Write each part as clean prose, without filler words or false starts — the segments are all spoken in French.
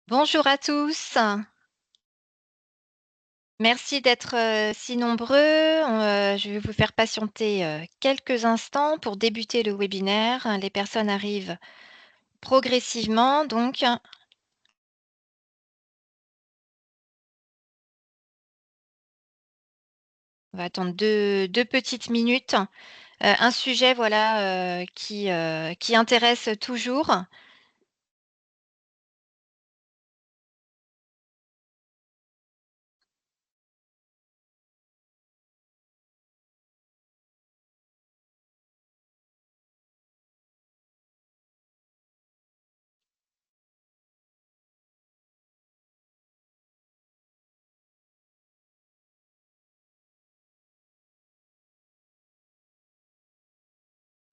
Bonjour à tous. Merci d'être, si nombreux. Je vais vous faire patienter, quelques instants pour débuter le webinaire. Les personnes arrivent progressivement, donc on va attendre deux petites minutes. Un sujet, voilà, qui intéresse toujours.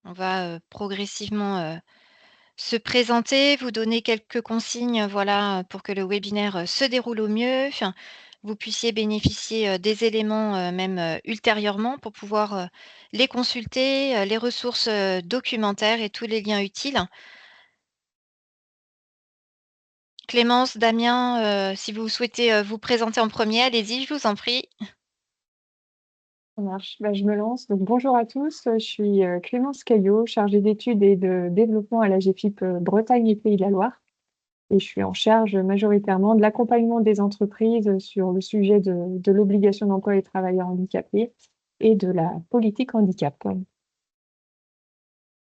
On va, progressivement, se présenter, vous donner quelques consignes, voilà, pour que le webinaire, se déroule au mieux. Enfin, vous puissiez bénéficier, des éléments, même, ultérieurement pour pouvoir, les consulter, les ressources, documentaires et tous les liens utiles. Clémence, Damien, si vous souhaitez, vous présenter en premier, allez-y, je vous en prie. Ça marche. Bah, je me lance. Donc, bonjour à tous. Je suis Clémence Caillot, chargée d'études et de développement à la GFIP Bretagne et Pays de la Loire. Et je suis en charge majoritairement de l'accompagnement des entreprises sur le sujet de l'obligation d'emploi des travailleurs handicapés et de la politique handicap.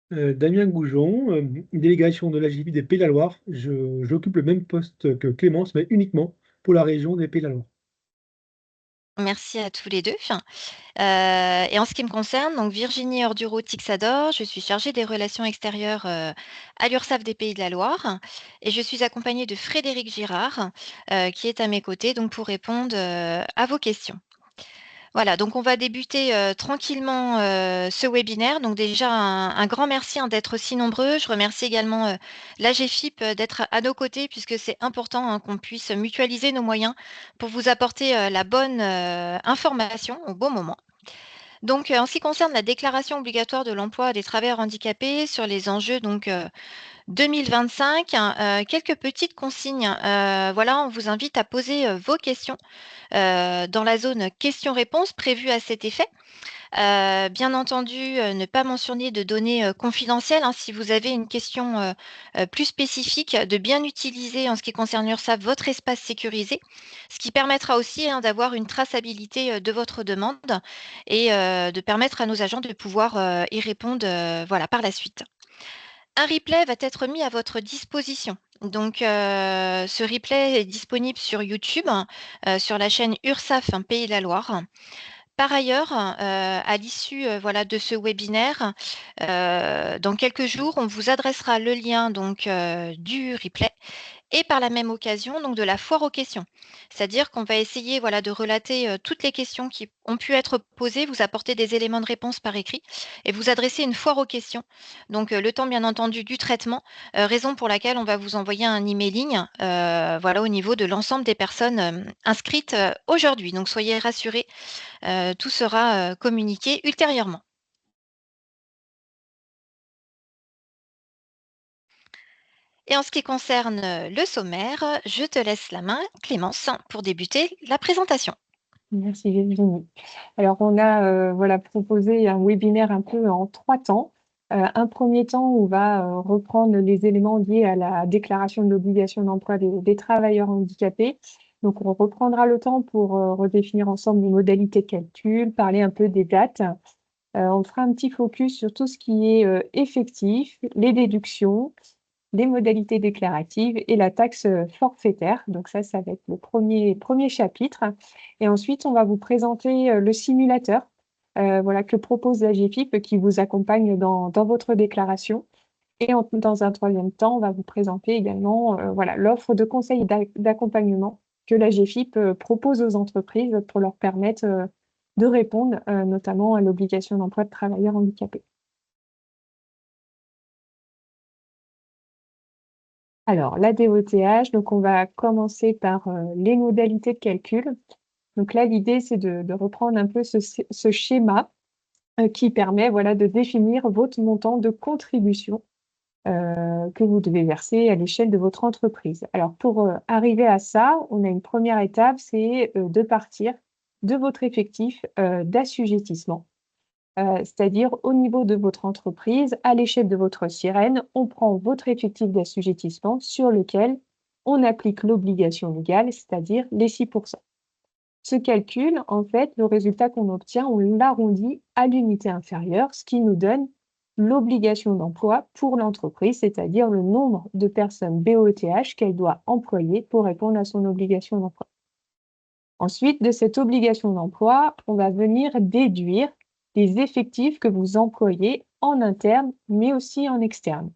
Damien Goujon, délégation de l'AGP des Pays de la Loire. J'occupe le même poste que Clémence, mais uniquement pour la région des Pays de la Loire. Merci à tous les 2. Et en ce qui me concerne, donc Virginie Orduro-Tixador, je suis chargée des relations extérieures, à l'URSSAF des Pays de la Loire et je suis accompagnée de Frédéric Girard, qui est à mes côtés donc pour répondre, à vos questions. Voilà, donc on va débuter, tranquillement, ce webinaire. Donc déjà un grand merci, hein, d'être si nombreux. Je remercie également, l'AGFIP, d'être à nos côtés puisque c'est important, hein, qu'on puisse mutualiser nos moyens pour vous apporter, la bonne, information au bon moment. Donc, en ce qui concerne la déclaration obligatoire de l'emploi des travailleurs handicapés sur les enjeux donc, 2025, quelques petites consignes. Voilà, on vous invite à poser, vos questions, dans la zone questions-réponses prévue à cet effet. Bien entendu, ne pas mentionner de données, confidentielles, hein. Si vous avez une question, plus spécifique, de bien utiliser en ce qui concerne l'URSSAF votre espace sécurisé, ce qui permettra aussi, hein, d'avoir une traçabilité, de votre demande et de permettre à nos agents de pouvoir, y répondre, voilà, par la suite. Un replay va être mis à votre disposition. Donc, ce replay est disponible sur YouTube, sur la chaîne URSSAF Pays de la Loire. Par ailleurs, à l'issue, voilà, de ce webinaire, dans quelques jours, on vous adressera le lien donc, du replay et par la même occasion, donc de la foire aux questions. C'est-à-dire qu'on va essayer, voilà, de relater, toutes les questions qui ont pu être posées, vous apporter des éléments de réponse par écrit et vous adresser une foire aux questions. Donc, le temps bien entendu du traitement, raison pour laquelle on va vous envoyer un emailing, voilà, au niveau de l'ensemble des personnes, inscrites, aujourd'hui. Donc soyez rassurés, tout sera, communiqué ultérieurement. Et en ce qui concerne, le sommaire, je te laisse la main, Clémence, pour débuter la présentation. Merci Virginie. Alors, on a voilà, proposé un webinaire un peu en 3 temps. Un premier temps où on va reprendre les éléments liés à la déclaration de l'obligation d'emploi des travailleurs handicapés. Donc, on reprendra le temps pour redéfinir ensemble les modalités de calcul, parler un peu des dates. On fera un petit focus sur tout ce qui est effectif, les déductions, les modalités déclaratives et la taxe forfaitaire. Donc ça va être le premier chapitre. Et ensuite, on va vous présenter le simulateur voilà, que propose la GFIP qui vous accompagne dans votre déclaration. Et dans un troisième temps, on va vous présenter également voilà, l'offre de conseils d'accompagnement que la GFIP propose aux entreprises pour leur permettre de répondre notamment à l'obligation d'emploi de travailleurs handicapés. Alors, la DOTH, donc on va commencer par les modalités de calcul. Donc là, l'idée, c'est de reprendre un peu ce schéma qui permet voilà, de définir votre montant de contribution que vous devez verser à l'échelle de votre entreprise. Alors, pour arriver à ça, on a une première étape, c'est de partir de votre effectif d'assujettissement. C'est-à-dire au niveau de votre entreprise, à l'échelle de votre sirène, on prend votre effectif d'assujettissement sur lequel on applique l'obligation légale, c'est-à-dire les 6%. Ce calcul, en fait, le résultat qu'on obtient, on l'arrondit à l'unité inférieure, ce qui nous donne l'obligation d'emploi pour l'entreprise, c'est-à-dire le nombre de personnes BOETH qu'elle doit employer pour répondre à son obligation d'emploi. Ensuite, de cette obligation d'emploi, on va venir déduire les effectifs que vous employez en interne, mais aussi en externe.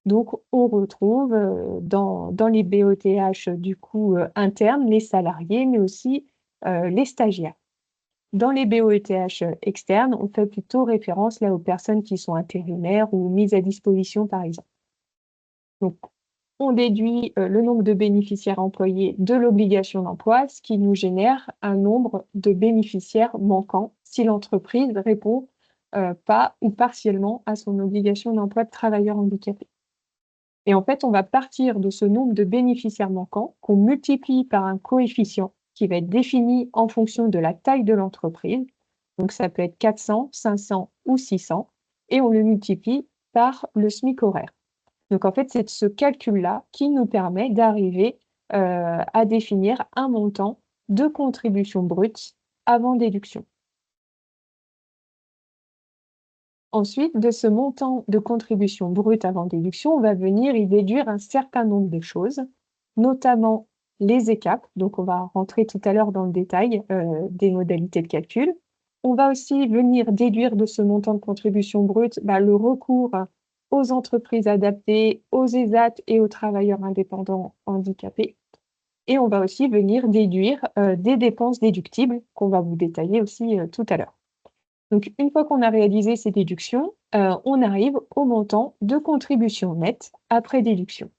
Donc, on retrouve dans les BOTH du coup internes les salariés, mais aussi les stagiaires. Dans les BOETH externes, on fait plutôt référence là aux personnes qui sont intérimaires ou mises à disposition, par exemple. Donc, on déduit le nombre de bénéficiaires employés de l'obligation d'emploi, ce qui nous génère un nombre de bénéficiaires manquants si l'entreprise répond pas ou partiellement à son obligation d'emploi de travailleurs handicapés. Et en fait, on va partir de ce nombre de bénéficiaires manquants qu'on multiplie par un coefficient qui va être défini en fonction de la taille de l'entreprise. Donc, ça peut être 400, 500 ou 600, et on le multiplie par le SMIC horaire. Donc, en fait, c'est ce calcul-là qui nous permet d'arriver à définir un montant de contribution brute avant déduction. Ensuite, de ce montant de contribution brute avant déduction, on va venir y déduire un certain nombre de choses, notamment les ECAP. Donc, on va rentrer tout à l'heure dans le détail des modalités de calcul. On va aussi venir déduire de ce montant de contribution brute le recours aux entreprises adaptées, aux ESAT et aux travailleurs indépendants handicapés. Et on va aussi venir déduire des dépenses déductibles qu'on va vous détailler aussi tout à l'heure. Donc, une fois qu'on a réalisé ces déductions, on arrive au montant de contribution nette après déduction.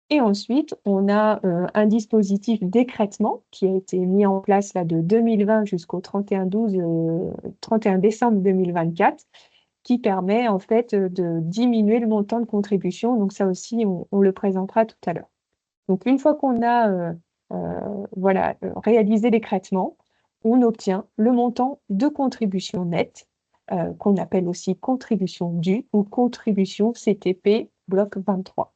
Et ensuite, on a un dispositif d'écrêtement qui a été mis en place là, de 2020 jusqu'au 31 décembre 2024, qui permet en fait de diminuer le montant de contribution. Donc ça aussi, on le présentera tout à l'heure. Donc une fois qu'on a réalisé l'écrêtement, on obtient le montant de contribution nette, qu'on appelle aussi contribution due ou contribution CTP bloc 23.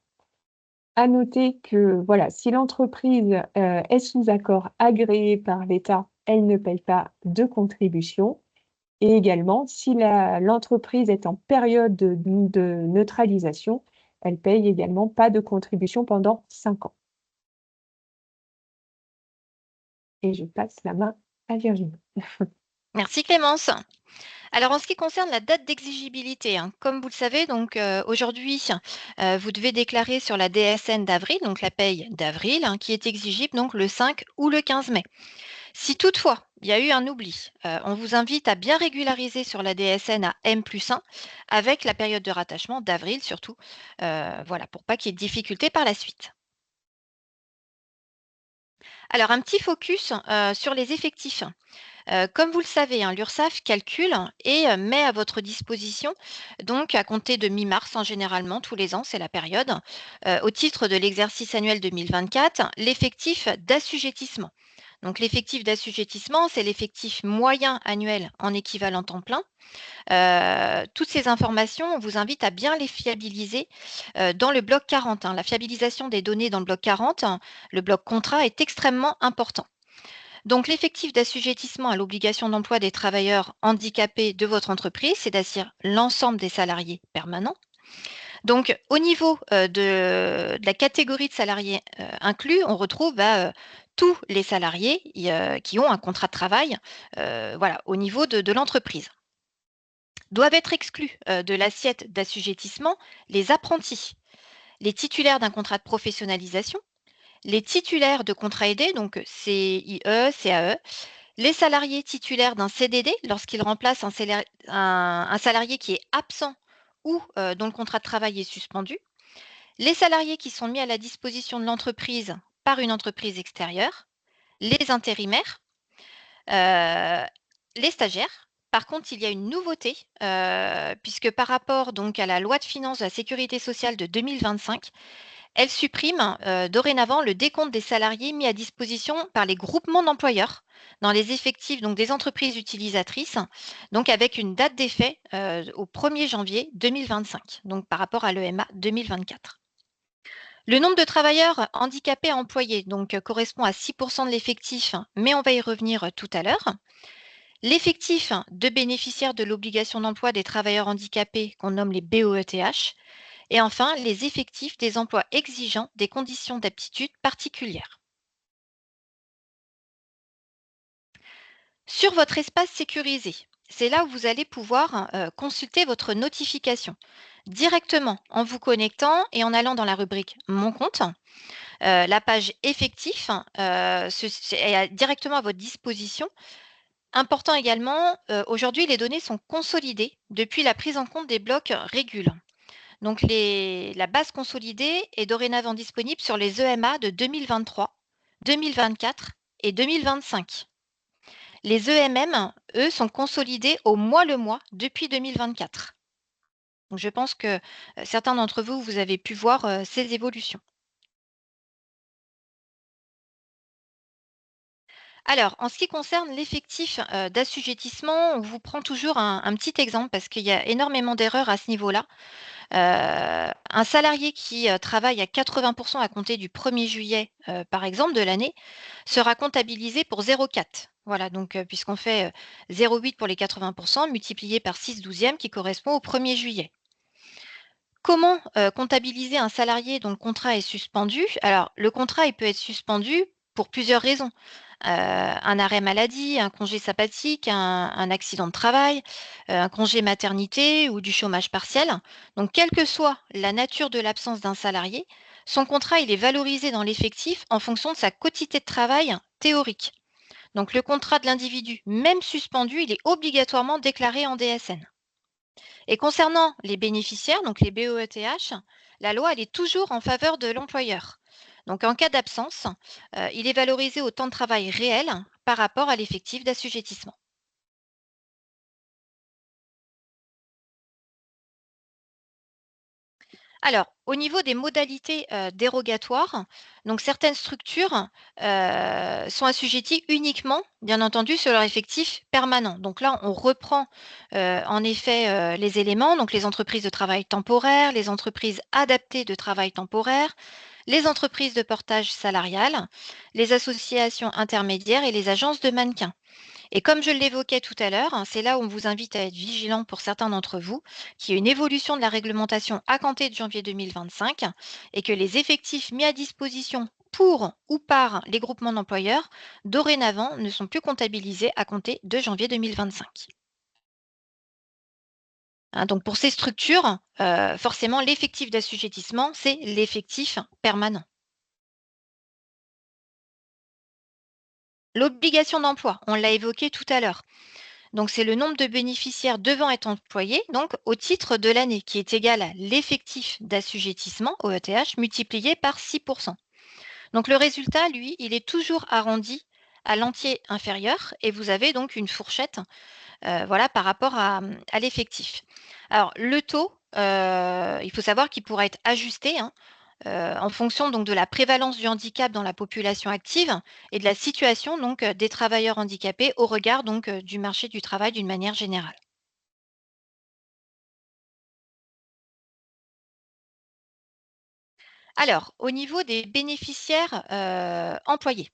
À noter que si l'entreprise est sous accord agréé par l'État, elle ne paye pas de contribution. Et également, si l'entreprise est en période de neutralisation, elle paye également pas de contribution pendant 5 ans. Et je passe la main à Virginie. Merci Clémence. Alors en ce qui concerne la date d'exigibilité, comme vous le savez, donc aujourd'hui, vous devez déclarer sur la DSN d'avril, donc la paye d'avril, qui est exigible donc le 5 ou le 15 mai. Si toutefois, il y a eu un oubli, on vous invite à bien régulariser sur la DSN à M+1 avec la période de rattachement d'avril surtout, pour pas qu'il y ait de difficultés par la suite. Alors un petit focus, sur les effectifs. Comme vous le savez, l'URSSAF calcule et met à votre disposition, donc à compter de mi-mars, généralement tous les ans, c'est la période, au titre de l'exercice annuel 2024, l'effectif d'assujettissement. Donc l'effectif d'assujettissement, c'est l'effectif moyen annuel en équivalent temps plein. Toutes ces informations, on vous invite à bien les fiabiliser dans le bloc 40. La fiabilisation des données dans le bloc 40, le bloc contrat, est extrêmement important. Donc, l'effectif d'assujettissement à l'obligation d'emploi des travailleurs handicapés de votre entreprise, c'est-à-dire l'ensemble des salariés permanents. Donc, au niveau de la catégorie de salariés inclus, on retrouve tous les salariés qui ont un contrat de travail au niveau de l'entreprise. Doivent être exclus de l'assiette d'assujettissement les apprentis, les titulaires d'un contrat de professionnalisation, les titulaires de contrats aidés, donc CIE, CAE, les salariés titulaires d'un CDD lorsqu'ils remplacent un salarié qui est absent ou dont le contrat de travail est suspendu, les salariés qui sont mis à la disposition de l'entreprise par une entreprise extérieure, les intérimaires, les stagiaires Par contre, il y a une nouveauté, puisque par rapport donc à la loi de finances de la sécurité sociale de 2025, elle supprime, dorénavant le décompte des salariés mis à disposition par les groupements d'employeurs dans les effectifs donc des entreprises utilisatrices, donc avec une date d'effet, au 1er janvier 2025, donc par rapport à l'EMA 2024. Le nombre de travailleurs handicapés employés donc correspond à 6 de l'effectif, mais on va y revenir, tout à l'heure. L'effectif de bénéficiaires de l'obligation d'emploi des travailleurs handicapés, qu'on nomme les BOETH, et enfin les effectifs des emplois exigeant des conditions d'aptitude particulières. Sur votre espace sécurisé, c'est là où vous allez pouvoir consulter votre notification directement en vous connectant et en allant dans la rubrique Mon compte. La page Effectifs est directement à votre disposition. Important également, aujourd'hui, les données sont consolidées depuis la prise en compte des blocs Régule. Donc la base consolidée est dorénavant disponible sur les EMA de 2023, 2024 et 2025. Les EMM, eux, sont consolidés au mois le mois depuis 2024. Donc je pense que certains d'entre vous, vous avez pu voir ces évolutions. Alors, en ce qui concerne l'effectif d'assujettissement, on vous prend toujours un petit exemple parce qu'il y a énormément d'erreurs à ce niveau-là. Un salarié qui travaille à 80% à compter du 1er juillet, par exemple, de l'année, sera comptabilisé pour 0,4. Voilà, donc puisqu'on fait 0,8 pour les 80% multiplié par 6/12 qui correspond au 1er juillet. Comment comptabiliser un salarié dont le contrat est suspendu? Alors, le contrat, il peut être suspendu pour plusieurs raisons. Un arrêt maladie, un congé sabbatique, un accident de travail, un congé maternité ou du chômage partiel. Donc, quelle que soit la nature de l'absence d'un salarié, son contrat, il est valorisé dans l'effectif en fonction de sa quotité de travail théorique. Donc, le contrat de l'individu, même suspendu, il est obligatoirement déclaré en DSN. Et concernant les bénéficiaires, donc les BOETH, la loi, elle est toujours en faveur de l'employeur. Donc, en cas d'absence, il est valorisé au temps de travail réel par rapport à l'effectif d'assujettissement. Alors, au niveau des modalités dérogatoires, donc certaines structures sont assujetties uniquement, bien entendu, sur leur effectif permanent. Donc là, on reprend en effet les éléments, donc les entreprises de travail temporaire, les entreprises adaptées de travail temporaire, les entreprises de portage salarial, les associations intermédiaires et les agences de mannequins. Et comme je l'évoquais tout à l'heure, c'est là où on vous invite à être vigilant pour certains d'entre vous, qu'il y ait une évolution de la réglementation à compter de janvier 2025 et que les effectifs mis à disposition pour ou par les groupements d'employeurs, dorénavant, ne sont plus comptabilisés à compter de janvier 2025. Hein, donc pour ces structures, forcément, l'effectif d'assujettissement, c'est l'effectif permanent. L'obligation d'emploi, on l'a évoqué tout à l'heure. Donc, c'est le nombre de bénéficiaires devant être employés, donc au titre de l'année, qui est égal à l'effectif d'assujettissement, OETH, multiplié par 6%. Donc, le résultat, lui, il est toujours arrondi à l'entier inférieur et vous avez donc une fourchette voilà, par rapport à l'effectif. Alors, le taux, il faut savoir qu'il pourra être ajusté hein, en fonction donc de la prévalence du handicap dans la population active et de la situation donc des travailleurs handicapés au regard donc du marché du travail d'une manière générale. Alors, au niveau des bénéficiaires employés,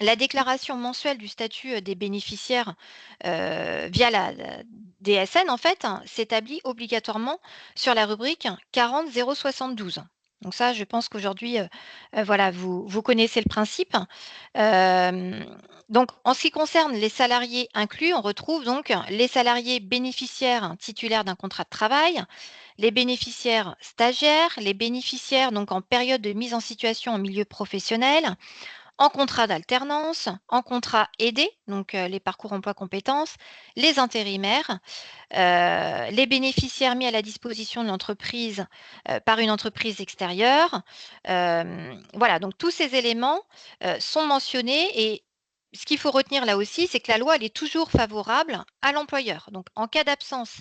la déclaration mensuelle du statut des bénéficiaires via la DSN, en fait, hein, s'établit obligatoirement sur la rubrique 40 072. Donc ça, je pense qu'aujourd'hui, voilà, vous connaissez le principe. Hem, donc en ce qui concerne les salariés inclus, on retrouve donc les salariés bénéficiaires titulaires d'un contrat de travail, les bénéficiaires stagiaires, les bénéficiaires donc en période de mise en situation en milieu professionnel, en contrat d'alternance, en contrat aidé, donc les parcours emploi compétences, les intérimaires, les bénéficiaires mis à la disposition de l'entreprise, par une entreprise extérieure. Voilà, donc tous ces éléments, sont mentionnés et ce qu'il faut retenir là aussi, c'est que la loi, elle est toujours favorable à l'employeur. Donc, en cas d'absence,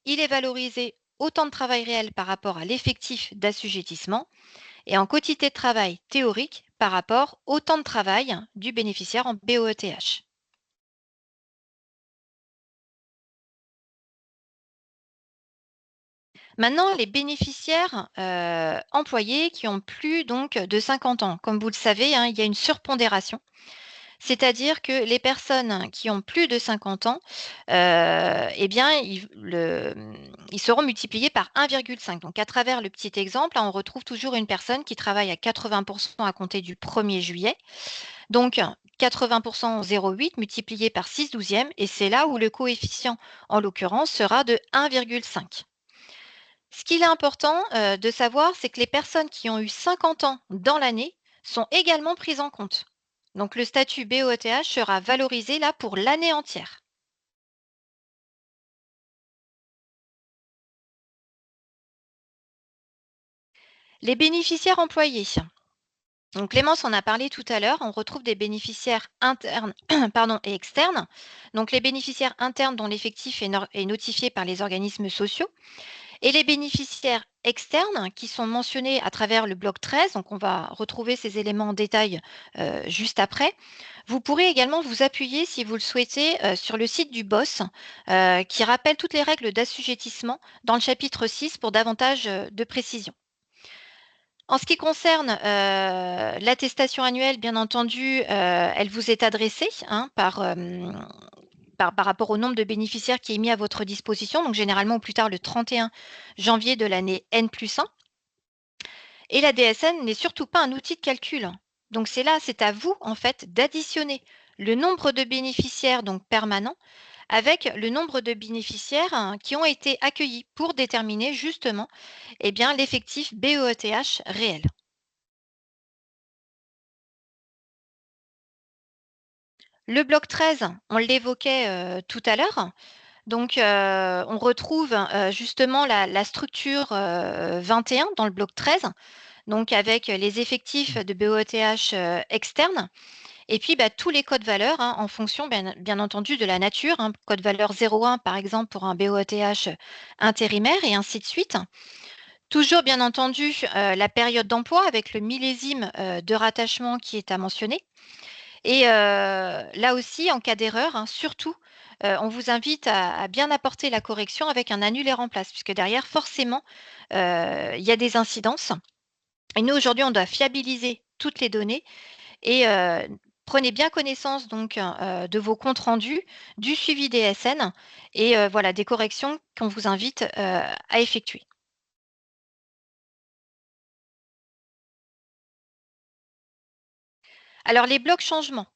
il est valorisé au temps de travail réel par rapport à l'effectif d'assujettissement et en quantité de travail théorique par rapport au temps de travail du bénéficiaire en BOETH. Maintenant, les bénéficiaires employés qui ont plus donc de 50 ans. Comme vous le savez, hein, il y a une surpondération. C'est-à-dire que les personnes qui ont plus de 50 ans, eh bien, ils seront multipliés par 1,5. Donc à travers le petit exemple, là, on retrouve toujours une personne qui travaille à 80 à compter du 1er juillet. Donc 80 en 0,8 multiplié par 6/12 et c'est là où le coefficient, en l'occurrence, sera de 1,5. Ce qu'il est important, de savoir, c'est que les personnes qui ont eu 50 ans dans l'année sont également prises en compte. Donc le statut BOETH sera valorisé là pour l'année entière. Les bénéficiaires employés. Donc Clémence en a parlé tout à l'heure, on retrouve des bénéficiaires internes pardon, et externes. Donc les bénéficiaires internes dont l'effectif est notifié par les organismes sociaux et les bénéficiaires externes qui sont mentionnés à travers le bloc 13, donc on va retrouver ces éléments en détail juste après. Vous pourrez également vous appuyer, si vous le souhaitez, sur le site du BOSS qui rappelle toutes les règles d'assujettissement dans le chapitre 6 pour davantage de précision. En ce qui concerne l'attestation annuelle, bien entendu, elle vous est adressée hein, par rapport au nombre de bénéficiaires qui est mis à votre disposition, donc généralement au plus tard le 31 janvier de l'année N+1. Et la DSN n'est surtout pas un outil de calcul. Donc c'est là, c'est à vous en fait d'additionner le nombre de bénéficiaires donc permanents avec le nombre de bénéficiaires qui ont été accueillis pour déterminer justement eh bien, l'effectif BOETH réel. Le bloc 13, on l'évoquait tout à l'heure. Donc, on retrouve justement la structure 21 dans le bloc 13, donc avec les effectifs de BOETH externes. Et puis, bah, tous les codes valeurs hein, en fonction, bien entendu, de la nature. Hein, code valeur 01, par exemple, pour un BOETH intérimaire et ainsi de suite. Toujours, bien entendu, la période d'emploi avec le millésime de rattachement qui est à mentionner. Et là aussi, en cas d'erreur, hein, surtout, on vous invite à bien apporter la correction avec un annulaire en place, puisque derrière, forcément, il y a des incidences. Et nous, aujourd'hui, on doit fiabiliser toutes les données et prenez bien connaissance donc de vos comptes rendus, du suivi des SN et voilà, des corrections qu'on vous invite à effectuer. Alors les blocs changements.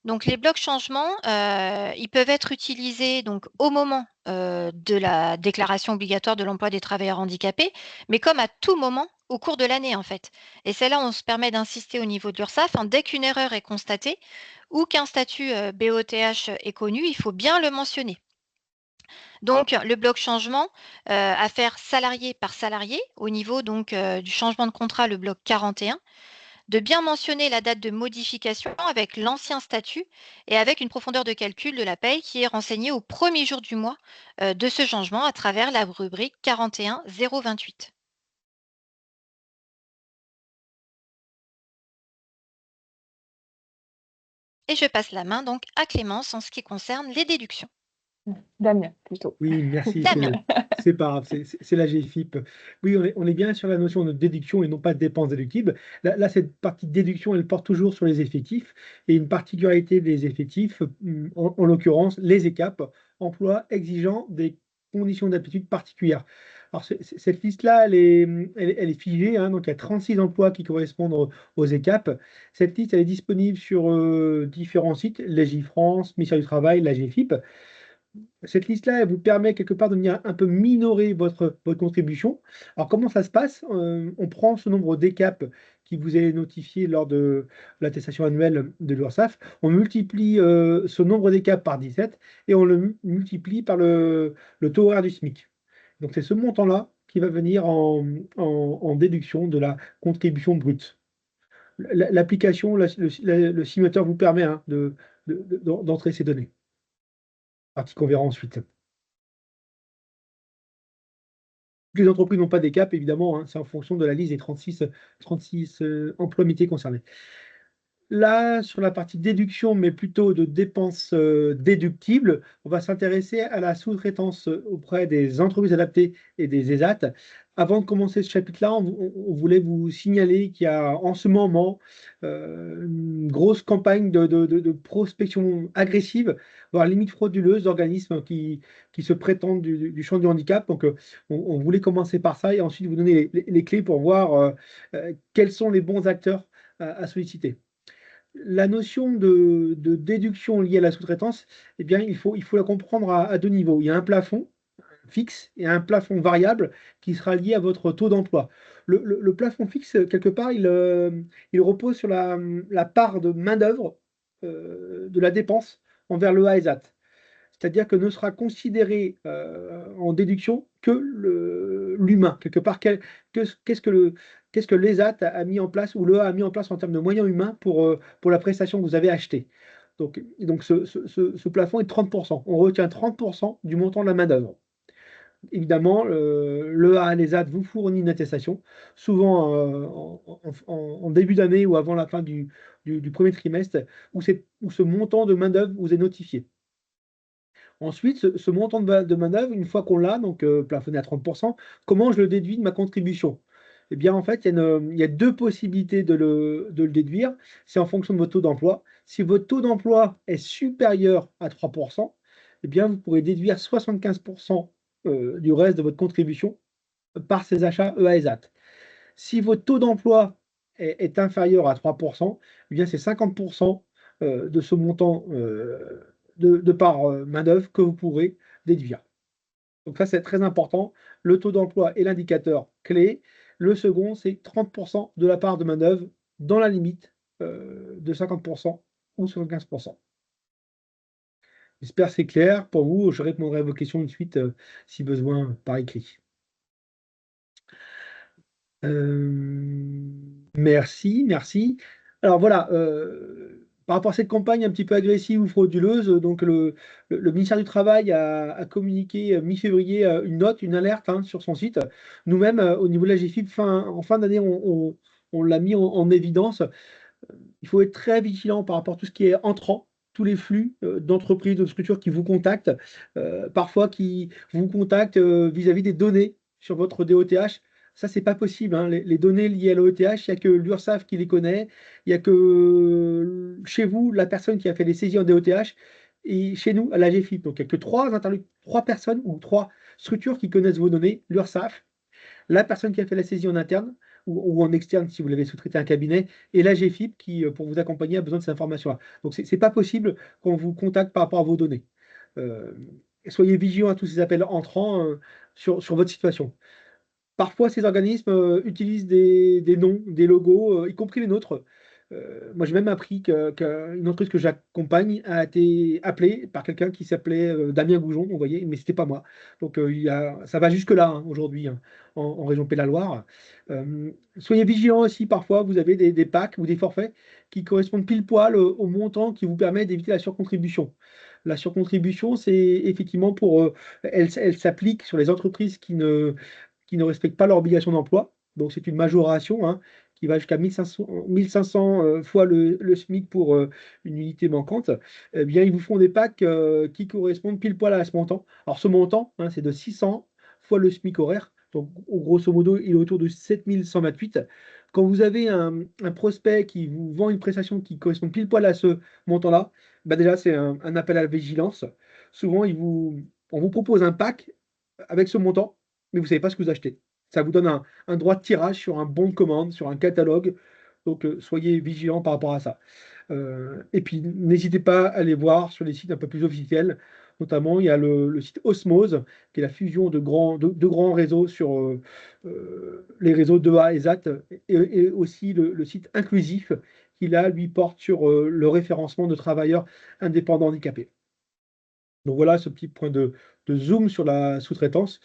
Donc les blocs changements, ils peuvent être utilisés donc au moment, de la déclaration obligatoire de l'emploi des travailleurs handicapés, mais comme à tout moment au cours de l'année, en fait. Et c'est là où on se permet d'insister au niveau de l'URSSAF, hein, dès qu'une erreur est constatée ou qu'un statut, BOTH est connu, il faut bien le mentionner. Donc le bloc changement, à faire salarié par salarié au niveau donc, du changement de contrat, le bloc 41. De bien mentionner la date de modification avec l'ancien statut et avec une profondeur de calcul de la paye qui est renseignée au premier jour du mois de ce changement à travers la rubrique 41 028. Et je passe la main donc à Clémence en ce qui concerne les déductions. Damien, plutôt. Oui, merci, Damien. c'est pas grave, c'est la GFIP. Oui, on est bien sur la notion de déduction et non pas de dépenses déductibles. Là, cette partie de déduction, elle porte toujours sur les effectifs. Et une particularité des effectifs, en l'occurrence, les ECAP, emploi exigeant des conditions d'aptitude particulières. Alors, cette liste-là, elle est figée, hein, donc il y a 36 emplois qui correspondent aux ECAP. Cette liste, elle est disponible sur différents sites, Légifrance, Ministère du Travail, la GFIP. Cette liste-là, elle vous permet quelque part de venir un peu minorer votre contribution. Alors, comment ça se passe? On prend ce nombre d'ECAP qui vous est notifié lors de l'attestation annuelle de l'URSSAF, on multiplie ce nombre d'ECAP par 17 et on le multiplie par le taux horaire du SMIC. Donc, c'est ce montant-là qui va venir en déduction de la contribution brute. l'application, le simulateur vous permet hein, d'entrer ces données. Partie qu'on verra ensuite. Les entreprises n'ont pas des caps, évidemment, hein, c'est en fonction de la liste des 36 emplois métiers concernés. Là, sur la partie déduction, mais plutôt de dépenses déductibles, on va s'intéresser à la sous-traitance auprès des entreprises adaptées et des ESAT. Avant de commencer ce chapitre-là, on voulait vous signaler qu'il y a en ce moment une grosse campagne de prospection agressive, voire limite frauduleuse, d'organismes qui se prétendent du champ du handicap. Donc, on voulait commencer par ça et ensuite vous donner les clés pour voir quels sont les bons acteurs à solliciter. La notion de déduction liée à la sous-traitance, eh bien, il faut la comprendre à deux niveaux. Il y a un plafond fixe et un plafond variable qui sera lié à votre taux d'emploi. Le plafond fixe, quelque part, il repose sur la part de main-d'œuvre de la dépense envers le AESAT. C'est-à-dire que ne sera considéré en déduction que l'humain. Quelque part, qu'est-ce que l'ESAT a mis en place ou l'EA a mis en place en termes de moyens humains pour la prestation que vous avez achetée. Donc ce plafond est de 30%. On retient 30% du montant de la main-d'œuvre. Évidemment, l'EA, l'ESAT vous fournit une attestation, souvent en début d'année ou avant la fin du premier trimestre, où ce montant de main-d'œuvre vous est notifié. Ensuite, ce montant de main-d'œuvre, une fois qu'on l'a, donc plafonné à 30%, comment je le déduis de ma contribution? Eh bien, en fait, il y a deux possibilités de le déduire. C'est en fonction de votre taux d'emploi. Si votre taux d'emploi est supérieur à 3%, eh bien, vous pourrez déduire 75% du reste de votre contribution par ces achats EA-ESAT. Si votre taux d'emploi est inférieur à 3%, eh bien, c'est 50% de ce montant de par main-d'œuvre que vous pourrez déduire. Donc ça, c'est très important. Le taux d'emploi est l'indicateur clé. Le second, c'est 30% de la part de main-d'œuvre dans la limite de 50% ou 75%. J'espère que c'est clair pour vous. Je répondrai à vos questions de suite si besoin par écrit. Merci. Alors voilà, par rapport à cette campagne un petit peu agressive ou frauduleuse, donc le ministère du Travail a communiqué mi-février une note, une alerte hein, sur son site. Nous-mêmes, au niveau de la GFIP, en fin d'année, on l'a mis en évidence. Il faut être très vigilant par rapport à tout ce qui est entrant, tous les flux d'entreprises, de structures qui vous contactent, parfois qui vous contactent vis-à-vis des données sur votre DOTH. Ça, c'est pas possible. Hein. Les données liées à l'OETH, il n'y a que l'URSSAF qui les connaît. Il n'y a que chez vous, la personne qui a fait les saisies en DOTH et chez nous, à la GFIP. Donc, il n'y a que trois personnes ou trois structures qui connaissent vos données, l'URSSAF, la personne qui a fait la saisie en interne ou en externe si vous l'avez sous-traité à un cabinet, et la GFIP qui, pour vous accompagner, a besoin de ces informations-là. Donc, ce n'est pas possible qu'on vous contacte par rapport à vos données. Soyez vigilants à tous ces appels entrants sur votre situation. Parfois, ces organismes utilisent des noms, des logos, y compris les nôtres. Moi, j'ai même appris qu'une entreprise que j'accompagne a été appelée par quelqu'un qui s'appelait Damien Goujon, vous voyez, mais ce n'était pas moi. Donc, ça va jusque-là hein, aujourd'hui hein, en région Pays de la Loire. Soyez vigilants aussi, parfois, vous avez des packs ou des forfaits qui correspondent pile poil au montant qui vous permet d'éviter la surcontribution. La surcontribution, c'est effectivement elle s'applique sur les entreprises qui ne respectent pas leur obligation d'emploi. Donc, c'est une majoration hein, qui va jusqu'à 1500 fois le SMIC pour une unité manquante. Eh bien, ils vous font des packs qui correspondent pile poil à ce montant. Alors, ce montant, hein, c'est de 600 fois le SMIC horaire. Donc, grosso modo, il est autour de 7128. Quand vous avez un prospect qui vous vend une prestation qui correspond pile poil à ce montant-là, bah déjà, c'est un appel à la vigilance. Souvent, on vous propose un pack avec ce montant, mais vous ne savez pas ce que vous achetez. Ça vous donne un droit de tirage sur un bon de commande, sur un catalogue. Donc, soyez vigilants par rapport à ça. Et puis, n'hésitez pas à aller voir sur les sites un peu plus officiels. Notamment, il y a le site Osmose, qui est la fusion de grands réseaux sur les réseaux d'EA et ZAT, et aussi le site Inclusif, qui là, lui, porte sur le référencement de travailleurs indépendants handicapés. Donc voilà ce petit point de zoom sur la sous-traitance.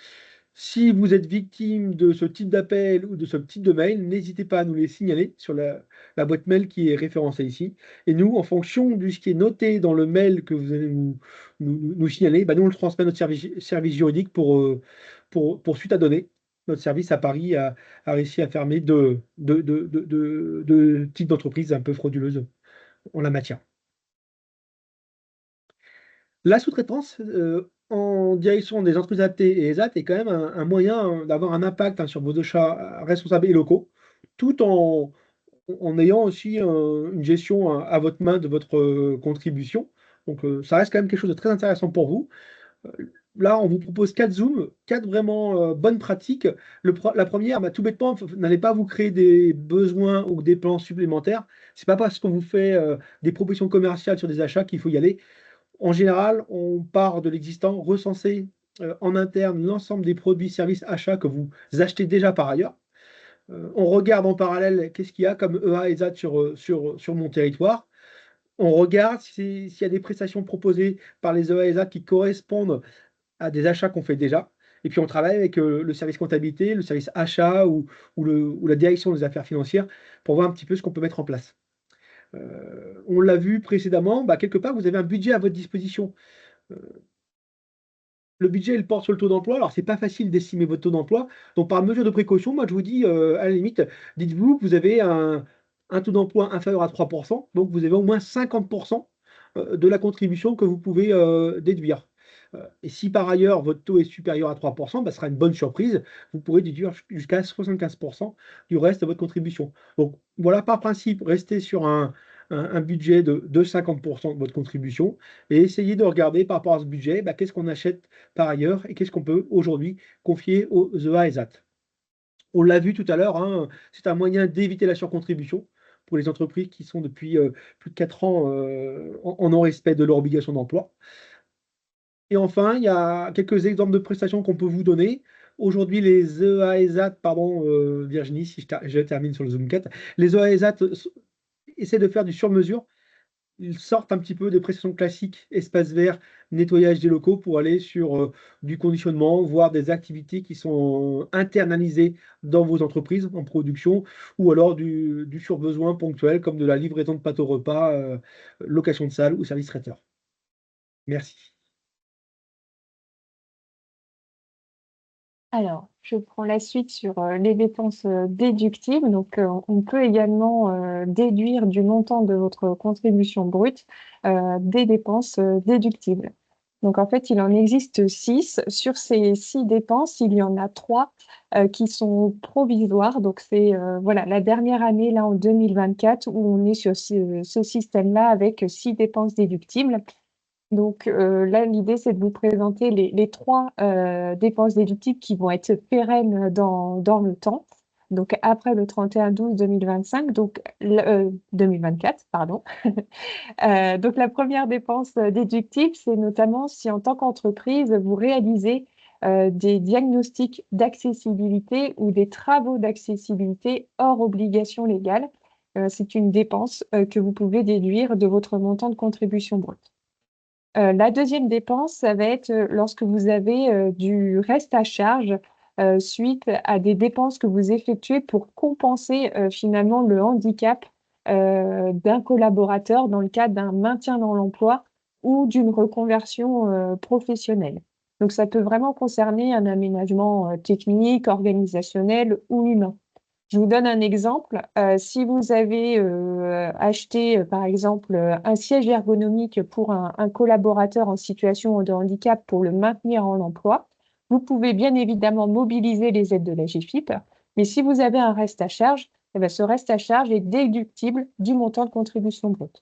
Si vous êtes victime de ce type d'appel ou de ce type de mail, n'hésitez pas à nous les signaler sur la boîte mail qui est référencée ici. Et nous, en fonction de ce qui est noté dans le mail que vous allez nous signaler, bah, nous, on le transmet à notre service juridique pour suite à donner. Notre service à Paris a réussi à fermer de types d'entreprises un peu frauduleuses en la matière. La sous-traitance en direction des entreprises AT et ESAT est quand même un moyen d'avoir un impact sur vos achats responsables et locaux, tout en ayant aussi une gestion à votre main de votre contribution. Donc ça reste quand même quelque chose de très intéressant pour vous. Là, on vous propose 4 zooms, 4 vraiment bonnes pratiques. La première, bah, tout bêtement, n'allez pas vous créer des besoins ou des plans supplémentaires. C'est pas parce qu'on vous fait des propositions commerciales sur des achats qu'il faut y aller. En général, on part de l'existant, recenser en interne l'ensemble des produits, services, achats que vous achetez déjà par ailleurs. On regarde en parallèle qu'est-ce qu'il y a comme EA et ZAD sur mon territoire. On regarde s'il y a des prestations proposées par les EA et ZAD qui correspondent à des achats qu'on fait déjà. Et puis on travaille avec le service comptabilité, le service achat ou la direction des affaires financières pour voir un petit peu ce qu'on peut mettre en place. On l'a vu précédemment, bah, quelque part, vous avez un budget à votre disposition. Le budget, il porte sur le taux d'emploi. Alors, c'est pas facile d'estimer votre taux d'emploi. Donc, par mesure de précaution, moi, je vous dis, à la limite, dites-vous que vous avez un taux d'emploi inférieur à 3%. Donc, vous avez au moins 50% de la contribution que vous pouvez déduire. Et si par ailleurs votre taux est supérieur à 3%, bah, ce sera une bonne surprise. Vous pourrez déduire jusqu'à 75% du reste de votre contribution. Donc, voilà, par principe, restez sur un budget de 50% de votre contribution et essayez de regarder par rapport à ce budget, bah, qu'est-ce qu'on achète par ailleurs et qu'est-ce qu'on peut aujourd'hui confier aux EA et ZAT. On l'a vu tout à l'heure, hein, c'est un moyen d'éviter la surcontribution pour les entreprises qui sont depuis plus de 4 ans en non-respect de leur obligation d'emploi. Et enfin, il y a quelques exemples de prestations qu'on peut vous donner. Aujourd'hui, les EA et ZAT, pardon Virginie, si je termine sur le Zoom 4, les EA et ZAT essaient de faire du sur-mesure. Ils sortent un petit peu des prestations classiques, espace vert, nettoyage des locaux, pour aller sur du conditionnement, voire des activités qui sont internalisées dans vos entreprises en production, ou alors du surbesoin ponctuel, comme de la livraison de pâtes au repas, location de salle ou service traiteur. Merci. Alors, je prends la suite sur les dépenses déductibles. Donc, on peut également déduire du montant de votre contribution brute des dépenses déductibles. Donc, en fait, il en existe 6. Sur ces 6 dépenses, il y en a 3 qui sont provisoires. Donc, c'est voilà, la dernière année, là, en 2024, où on est sur ce système-là avec 6 dépenses déductibles. Donc là, l'idée, c'est de vous présenter les 3 dépenses déductibles qui vont être pérennes dans le temps. Donc après le 31/12/2025, donc 2024, pardon. Donc la première dépense déductible, c'est notamment si en tant qu'entreprise, vous réalisez des diagnostics d'accessibilité ou des travaux d'accessibilité hors obligation légale. C'est une dépense que vous pouvez déduire de votre montant de contribution brute. La deuxième dépense, ça va être lorsque vous avez du reste à charge suite à des dépenses que vous effectuez pour compenser finalement le handicap d'un collaborateur dans le cadre d'un maintien dans l'emploi ou d'une reconversion professionnelle. Donc, ça peut vraiment concerner un aménagement technique, organisationnel ou humain. Je vous donne un exemple. Si vous avez acheté, par exemple, un siège ergonomique pour un collaborateur en situation de handicap pour le maintenir en emploi, vous pouvez bien évidemment mobiliser les aides de la GFIP, mais si vous avez un reste à charge, eh bien, ce reste à charge est déductible du montant de contribution brute.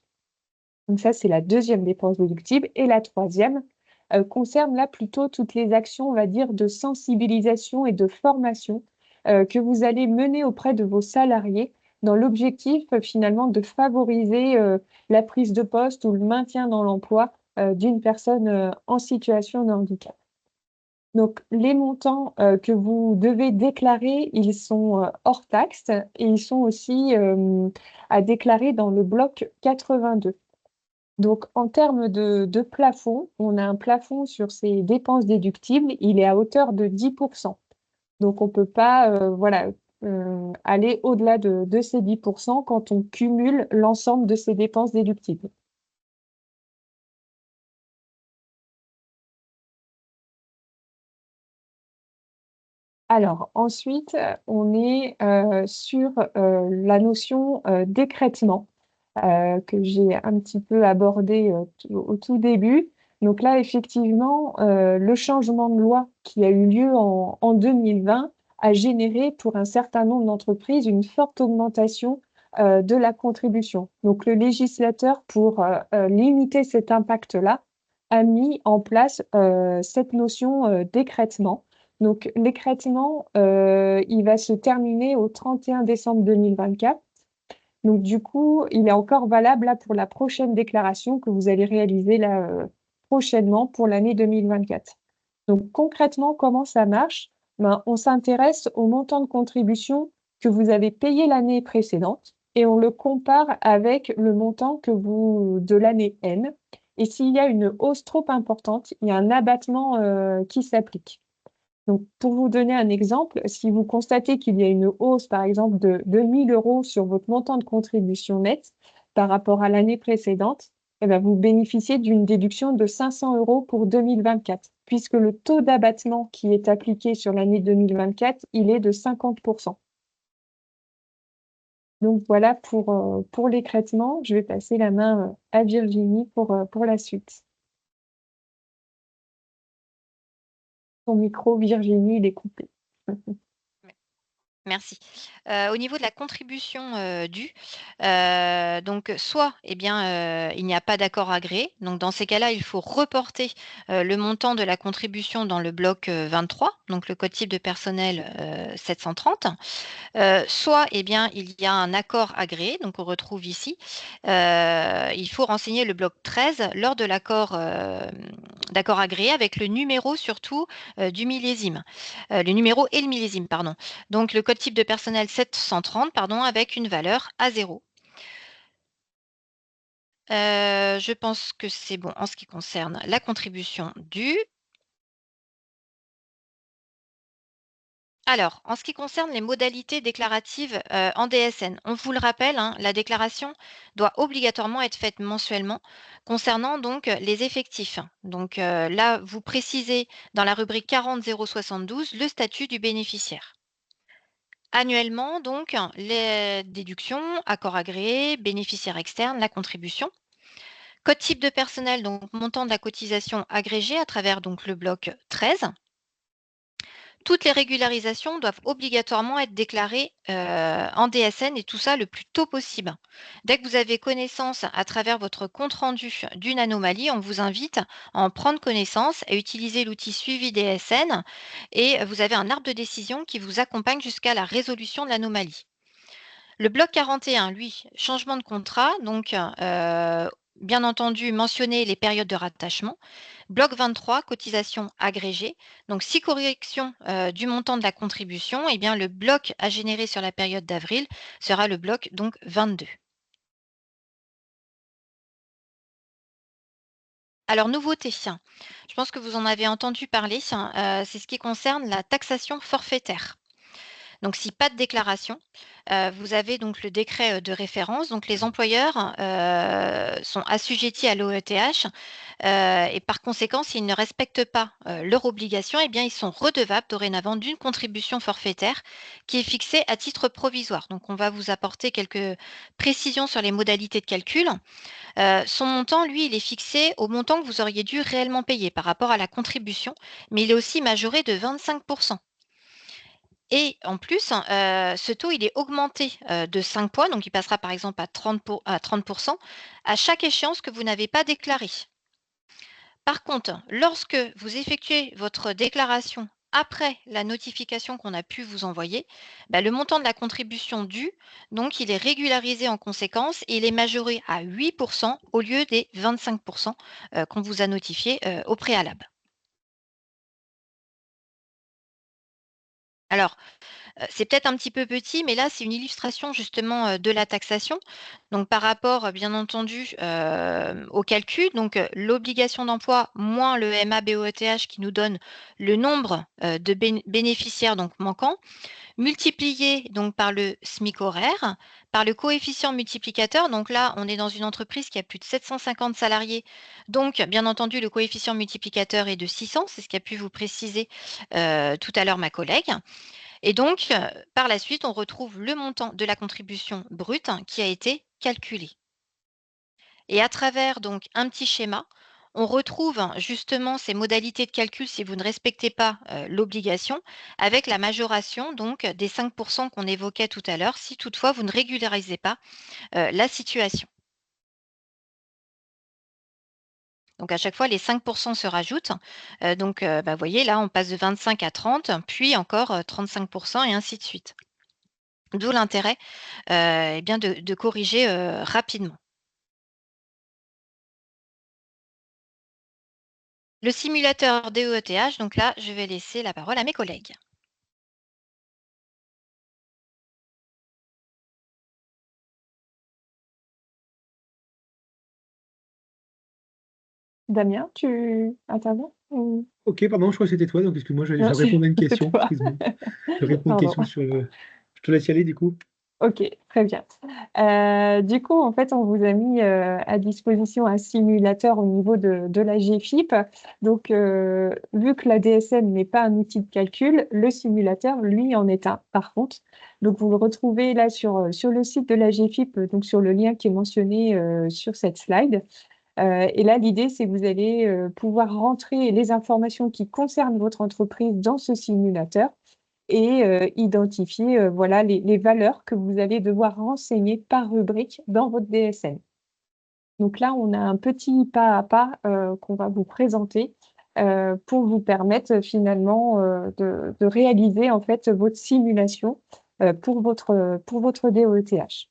Donc ça, c'est la deuxième dépense déductible. Et la troisième concerne là plutôt toutes les actions, on va dire, de sensibilisation et de formation que vous allez mener auprès de vos salariés dans l'objectif finalement de favoriser la prise de poste ou le maintien dans l'emploi d'une personne en situation de handicap. Donc, les montants que vous devez déclarer, ils sont hors taxe et ils sont aussi à déclarer dans le bloc 82. Donc, en termes de plafond, on a un plafond sur ces dépenses déductibles, il est à hauteur de 10%. Donc, on ne peut pas voilà, aller au-delà de ces 10% quand on cumule l'ensemble de ces dépenses déductibles. Alors, ensuite, on est sur la notion d'écrêtement que j'ai un petit peu abordé au tout début. Donc là, effectivement, le changement de loi qui a eu lieu en 2020 a généré pour un certain nombre d'entreprises une forte augmentation de la contribution. Donc le législateur, pour limiter cet impact-là, a mis en place cette notion d'écrêtement. Donc l'écrêtement, il va se terminer au 31 décembre 2024. Donc, du coup, il est encore valable là pour la prochaine déclaration que vous allez réaliser là prochainement pour l'année 2024. Donc, concrètement, comment ça marche? Ben, on s'intéresse au montant de contribution que vous avez payé l'année précédente et on le compare avec le montant que vous de l'année N. Et s'il y a une hausse trop importante, il y a un abattement qui s'applique. Donc, pour vous donner un exemple, si vous constatez qu'il y a une hausse, par exemple, de 1 000 € sur votre montant de contribution nette par rapport à l'année précédente, eh bien, vous bénéficiez d'une déduction de 500 € pour 2024, puisque le taux d'abattement qui est appliqué sur l'année 2024, il est de 50%. Donc, voilà pour l'écrêtement. Je vais passer la main à Virginie pour la suite. Ton micro, Virginie, il est coupé. Merci. Au niveau de la contribution, due, donc soit, eh bien, il n'y a pas d'accord agréé, donc dans ces cas-là, il faut reporter, le montant de la contribution dans le bloc, 23, donc le code type de personnel, 730. Soit, eh bien, il y a un accord agréé, donc on retrouve ici, il faut renseigner le bloc 13 lors de l'accord, d'accord agréé avec le numéro surtout, du millésime, le numéro et le millésime, pardon. Donc le code type de personnel 730, pardon, avec une valeur à 0. Je pense que c'est bon en ce qui concerne la contribution due. Alors, en ce qui concerne les modalités déclaratives, en DSN, on vous le rappelle, hein, la déclaration doit obligatoirement être faite mensuellement concernant donc, les effectifs. Donc, là, vous précisez dans la rubrique 40 072 le statut du bénéficiaire. Annuellement donc, les déductions, accord agréé, bénéficiaire externe, la contribution. Code type de personnel, donc montant de la cotisation agrégée à travers donc le bloc 13. Toutes les régularisations doivent obligatoirement être déclarées, en DSN et tout ça le plus tôt possible. Dès que vous avez connaissance à travers votre compte rendu d'une anomalie, on vous invite à en prendre connaissance, à utiliser l'outil suivi DSN et vous avez un arbre de décision qui vous accompagne jusqu'à la résolution de l'anomalie. Le bloc 41, lui, changement de contrat, donc bien entendu mentionner les périodes de rattachement. Bloc 23, cotisation agrégée. Donc, si correction du montant de la contribution, eh bien, le bloc à générer sur la période d'avril sera le bloc donc 22. Alors, nouveauté, je pense que vous en avez entendu parler, c'est ce qui concerne la taxation forfaitaire. Donc si pas de déclaration, vous avez donc le décret, de référence. Donc les employeurs, sont assujettis à l'OETH, et par conséquent, s'ils ne respectent pas, leurs obligations, eh bien, ils sont redevables dorénavant d'une contribution forfaitaire qui est fixée à titre provisoire. Donc on va vous apporter quelques précisions sur les modalités de calcul. Son montant, lui, il est fixé au montant que vous auriez dû réellement payer par rapport à la contribution, mais il est aussi majoré de 25. Et en plus, ce taux, il est augmenté, de 5 points, donc il passera par exemple à 30 à chaque échéance que vous n'avez pas déclarée. Par contre, lorsque vous effectuez votre déclaration après la notification qu'on a pu vous envoyer, bah, le montant de la contribution due, donc il est régularisé en conséquence et il est majoré à 8 au lieu des 25 qu'on vous a notifiés, au préalable. Alors, C'est peut-être un petit peu petit, mais là, c'est une illustration justement, de la taxation. Donc par rapport, bien entendu, au calcul, donc l'obligation d'emploi moins le MABOETH qui nous donne le nombre, de bénéficiaires donc manquants, multiplié donc par le SMIC horaire, par le coefficient multiplicateur. Donc là, on est dans une entreprise qui a plus de 750 salariés. Donc bien entendu, le coefficient multiplicateur est de 600, c'est ce qu'a pu vous préciser, tout à l'heure ma collègue. Et donc, par la suite, on retrouve le montant de la contribution brute qui a été calculé. Et à travers donc un petit schéma, on retrouve justement ces modalités de calcul si vous ne respectez pas, l'obligation, avec la majoration donc des 5 qu'on évoquait tout à l'heure, si toutefois vous ne régularisez pas, la situation. Donc à chaque fois, les 5 se rajoutent, donc vous voyez là, on passe de 25 à 30, puis encore, 35 et ainsi de suite. D'où l'intérêt, et bien de corriger, rapidement. Le simulateur DEETH, donc là, je vais laisser la parole à mes collègues. Damien, tu interviens? Ok, pardon, je crois que c'était toi, donc excuse-moi, je Non, répondais à une c'est question, toi. excuse-moi. Je réponds à une Pardon. question sur Je te laisse y aller, du coup. Ok, très bien. Du coup, en fait, on vous a mis à disposition un simulateur au niveau de la GFIP. Donc, vu que la DSN n'est pas un outil de calcul, le simulateur, lui, en est un, par contre. Donc, vous le retrouvez là sur le site de la GFIP, donc sur le lien qui est mentionné sur cette slide. Et là, l'idée, c'est que vous allez pouvoir rentrer les informations qui concernent votre entreprise dans ce simulateur et identifier voilà, les valeurs que vous allez devoir renseigner par rubrique dans votre DSN. Donc là, on a un petit pas à pas qu'on va vous présenter pour vous permettre finalement de réaliser en fait votre simulation pour votre DOETH.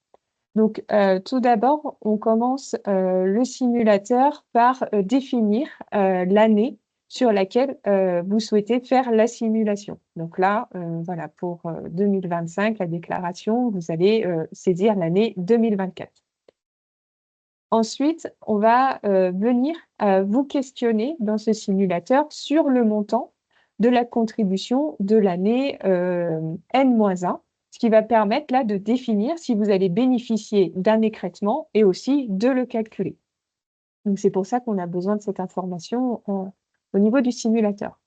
Donc, tout d'abord, on commence le simulateur par définir l'année sur laquelle vous souhaitez faire la simulation. Donc là, voilà, pour 2025, la déclaration, vous allez saisir l'année 2024. Ensuite, on va venir vous questionner dans ce simulateur sur le montant de la contribution de l'année N-1, ce qui va permettre là de définir si vous allez bénéficier d'un écrêtement et aussi de le calculer. Donc, c'est pour ça qu'on a besoin de cette information au niveau du simulateur.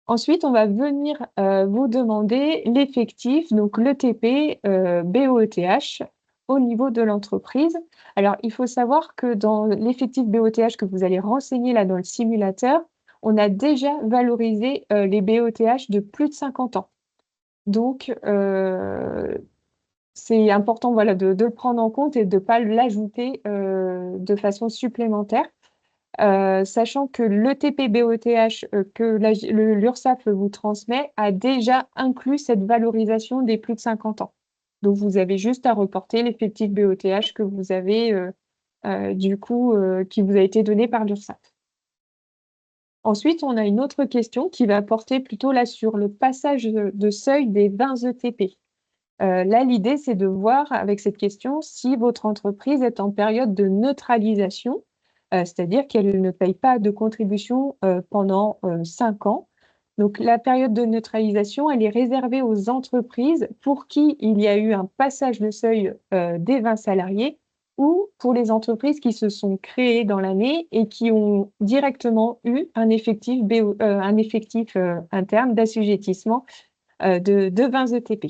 Ensuite, on va venir vous demander l'effectif, donc l'ETP BOETH au niveau de l'entreprise. Alors, il faut savoir que dans l'effectif BOETH que vous allez renseigner là dans le simulateur, on a déjà valorisé les BOETH de plus de 50 ans. Donc, c'est important voilà, de le prendre en compte et de ne pas l'ajouter de façon supplémentaire. Sachant que l'ETP-BOTH que l'URSSAF vous transmet a déjà inclus cette valorisation des plus de 50 ans. Donc, vous avez juste à reporter l'effectif BOTH que vous avez, du coup, qui vous a été donné par l'URSSAF. Ensuite, on a une autre question qui va porter plutôt là sur le passage de seuil des 20 ETP. Là, l'idée, c'est de voir avec cette question si votre entreprise est en période de neutralisation, c'est-à-dire qu'elle ne paye pas de contribution pendant 5 ans. Donc, la période de neutralisation, elle est réservée aux entreprises pour qui il y a eu un passage de seuil des 20 salariés ou pour les entreprises qui se sont créées dans l'année et qui ont directement eu un effectif, interne d'assujettissement de 20 ETP.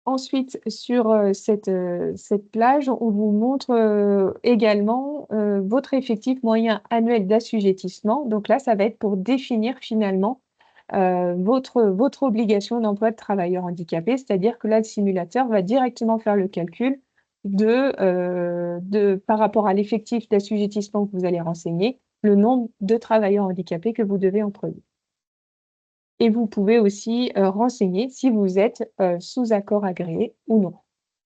Ensuite, sur cette plage, on vous montre également votre effectif moyen annuel d'assujettissement. Donc là, ça va être pour définir finalement votre obligation d'emploi de travailleur handicapé, c'est-à-dire que là, le simulateur va directement faire le calcul par rapport à l'effectif d'assujettissement que vous allez renseigner, le nombre de travailleurs handicapés que vous devez employer. Et vous pouvez aussi renseigner si vous êtes sous accord agréé ou non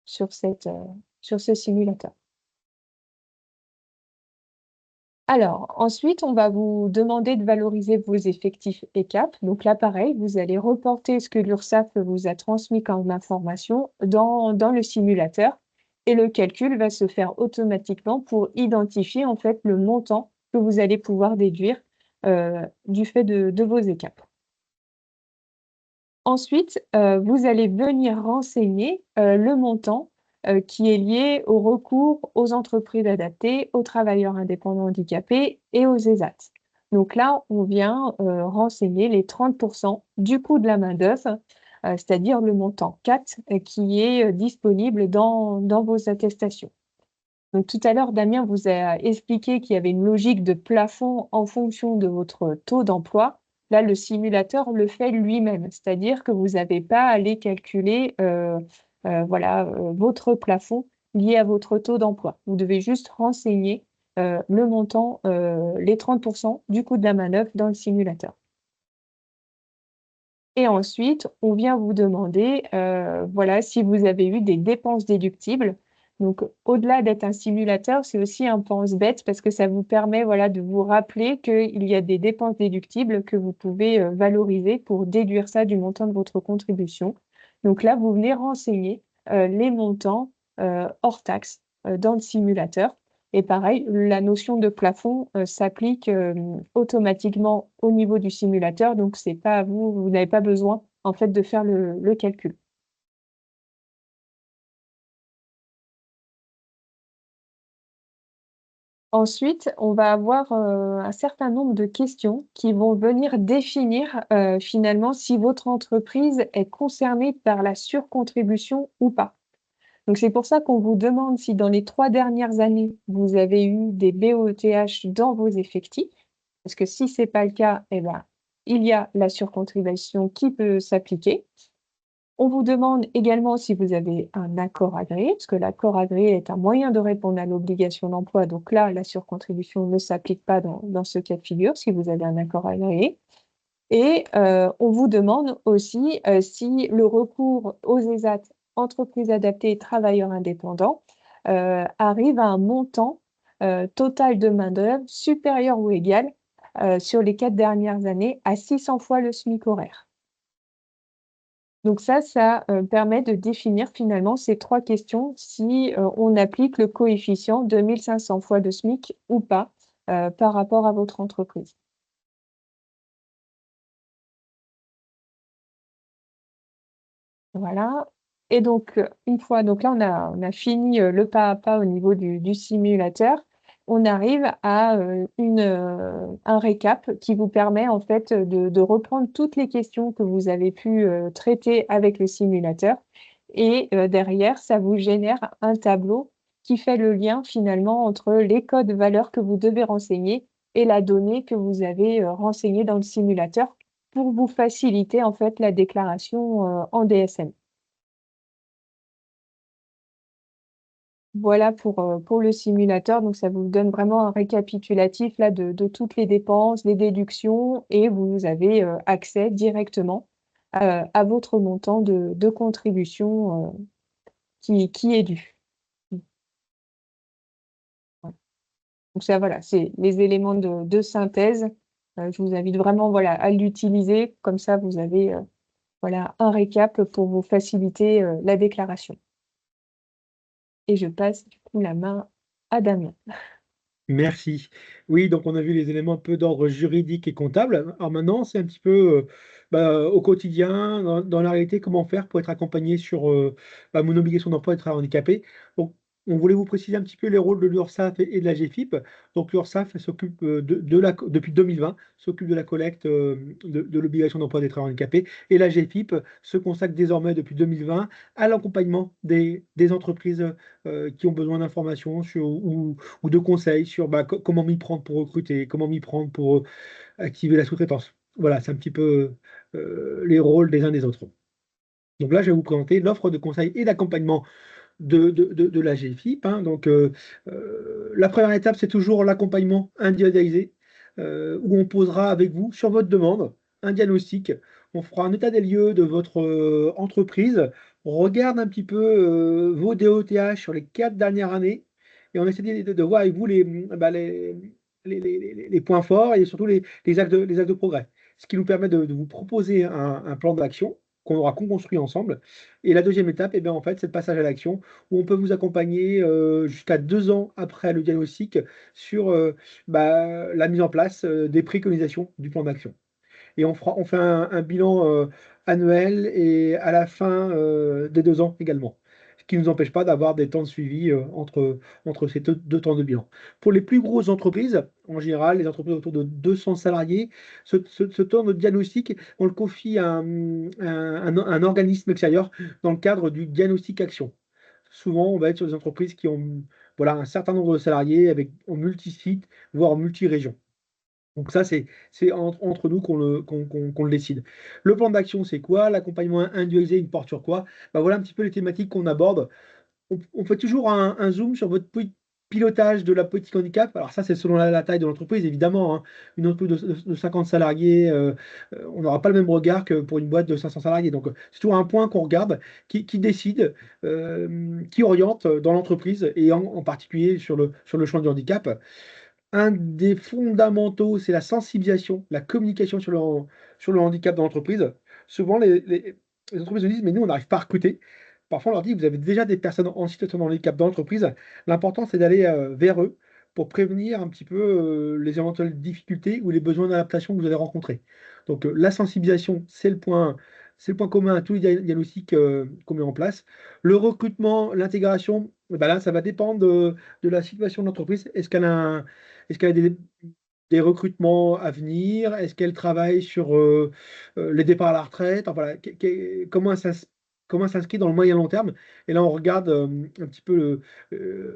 sur ce simulateur. Alors, ensuite, on va vous demander de valoriser vos effectifs ECAP. Donc là, pareil, vous allez reporter ce que l'URSSAF vous a transmis comme information dans le simulateur et le calcul va se faire automatiquement pour identifier en fait le montant que vous allez pouvoir déduire du fait de vos ECAP. Ensuite, vous allez venir renseigner le montant qui est lié au recours aux entreprises adaptées, aux travailleurs indépendants handicapés et aux ESAT. Donc là, on vient renseigner les 30% du coût de la main-d'œuvre, c'est-à-dire le montant 4 qui est disponible dans vos attestations. Donc tout à l'heure, Damien vous a expliqué qu'il y avait une logique de plafond en fonction de votre taux d'emploi. Là, le simulateur le fait lui-même, c'est-à-dire que vous n'avez pas à aller calculer voilà, votre plafond lié à votre taux d'emploi. Vous devez juste renseigner le montant, les 30% du coût de la manœuvre dans le simulateur. Et ensuite, on vient vous demander voilà, si vous avez eu des dépenses déductibles. Donc, au-delà d'être un simulateur, c'est aussi un pense-bête parce que ça vous permet voilà, de vous rappeler qu'il y a des dépenses déductibles que vous pouvez valoriser pour déduire ça du montant de votre contribution. Donc là, vous venez renseigner les montants hors taxes dans le simulateur. Et pareil, la notion de plafond s'applique automatiquement au niveau du simulateur, donc c'est pas à vous, vous n'avez pas besoin en fait de faire le calcul. Ensuite, on va avoir un certain nombre de questions qui vont venir définir finalement si votre entreprise est concernée par la surcontribution ou pas. Donc c'est pour ça qu'on vous demande si dans les 3 dernières années, vous avez eu des BOTH dans vos effectifs. Parce que si c'est pas le cas, eh ben, il y a la surcontribution qui peut s'appliquer. On vous demande également si vous avez un accord agréé, parce que l'accord agréé est un moyen de répondre à l'obligation d'emploi. Donc là, la surcontribution ne s'applique pas dans ce cas de figure, si vous avez un accord agréé. Et on vous demande aussi si le recours aux ESAT, entreprises adaptées et travailleurs indépendants, arrive à un montant total de main-d'œuvre supérieur ou égal sur les 4 dernières années à 600 fois le SMIC horaire. Donc ça permet de définir finalement ces 3 questions si on applique le coefficient de 1500 fois le SMIC ou pas par rapport à votre entreprise. Voilà. Et donc, une fois, donc là, on a fini le pas à pas au niveau du simulateur. On arrive à un récap qui vous permet en fait de reprendre toutes les questions que vous avez pu traiter avec le simulateur. Et derrière, ça vous génère un tableau qui fait le lien finalement entre les codes valeurs que vous devez renseigner et la donnée que vous avez renseignée dans le simulateur pour vous faciliter en fait la déclaration en DSM. Voilà pour le simulateur. Donc, ça vous donne vraiment un récapitulatif là, de toutes les dépenses, les déductions, et vous avez accès directement à votre montant de contribution qui est dû. Voilà. Donc, ça, voilà, c'est les éléments de synthèse. Je vous invite vraiment voilà, à l'utiliser. Comme ça, vous avez voilà, un récap pour vous faciliter la déclaration. Et je passe du coup la main à Damien. Merci. Oui, donc on a vu les éléments un peu d'ordre juridique et comptable. Alors maintenant, c'est un petit peu au quotidien, dans la réalité, comment faire pour être accompagné sur mon obligation d'emploi et de travail handicapé. Donc, on voulait vous préciser un petit peu les rôles de l'URSSAF et de la GFIP. Donc, l'URSSAF elle s'occupe depuis 2020, s'occupe de la collecte de l'obligation d'emploi des travailleurs handicapés. Et la GFIP se consacre désormais depuis 2020 à l'accompagnement des entreprises qui ont besoin d'informations ou de conseils sur comment m'y prendre pour recruter, comment m'y prendre pour activer la sous-traitance. Voilà, c'est un petit peu les rôles des uns des autres. Donc là, je vais vous présenter l'offre de conseils et d'accompagnement de la GFIP, hein. Donc, la première étape, c'est toujours l'accompagnement individualisé, où on posera avec vous, sur votre demande, un diagnostic. On fera un état des lieux de votre entreprise. On regarde un petit peu vos DOTH sur les 4 dernières années et on essaie de voir avec vous les points forts et surtout les axes de progrès. Ce qui nous permet de vous proposer un plan d'action qu'on aura construit ensemble. Et la deuxième étape, eh bien, en fait, c'est le passage à l'action où on peut vous accompagner jusqu'à 2 ans après le diagnostic sur la mise en place des préconisations du plan d'action. Et on fait un bilan annuel et à la fin des 2 ans également. Ce qui ne nous empêche pas d'avoir des temps de suivi entre ces deux temps de bilan. Pour les plus grosses entreprises, en général, les entreprises autour de 200 salariés, ce temps de diagnostic, on le confie à un organisme extérieur dans le cadre du diagnostic action. Souvent, on va être sur des entreprises qui ont voilà, un certain nombre de salariés en multi-sites, voire en multi-régions. Donc ça, c'est entre nous qu'on le décide. Le plan d'action, c'est quoi? L'accompagnement individualisé, il porte sur quoi? Bah, voilà un petit peu les thématiques qu'on aborde. On fait toujours un zoom sur votre pilotage de la politique handicap. Alors ça, c'est selon la taille de l'entreprise, évidemment, hein. Une entreprise de 50 salariés, on n'aura pas le même regard que pour une boîte de 500 salariés. Donc, c'est toujours un point qu'on regarde, qui décide, qui oriente dans l'entreprise et en particulier sur le champ du handicap. Un des fondamentaux, c'est la sensibilisation, la communication sur le handicap dans l'entreprise. Souvent, les entreprises nous disent: «Mais nous, on n'arrive pas à recruter». Parfois, on leur dit: «Vous avez déjà des personnes en situation de handicap dans l'entreprise». L'important, c'est d'aller vers eux pour prévenir un petit peu les éventuelles difficultés ou les besoins d'adaptation que vous allez rencontrer. Donc, la sensibilisation, c'est le point commun à tous les diagnostics qu'on met en place. Le recrutement, l'intégration, bah là, ça va dépendre de la situation de l'entreprise. Est-ce qu'elle a des recrutements à venir? Est-ce qu'elle travaille sur les départs à la retraite? Enfin, voilà, comment ça s'inscrit dans le moyen long terme? Et là, on regarde un petit peu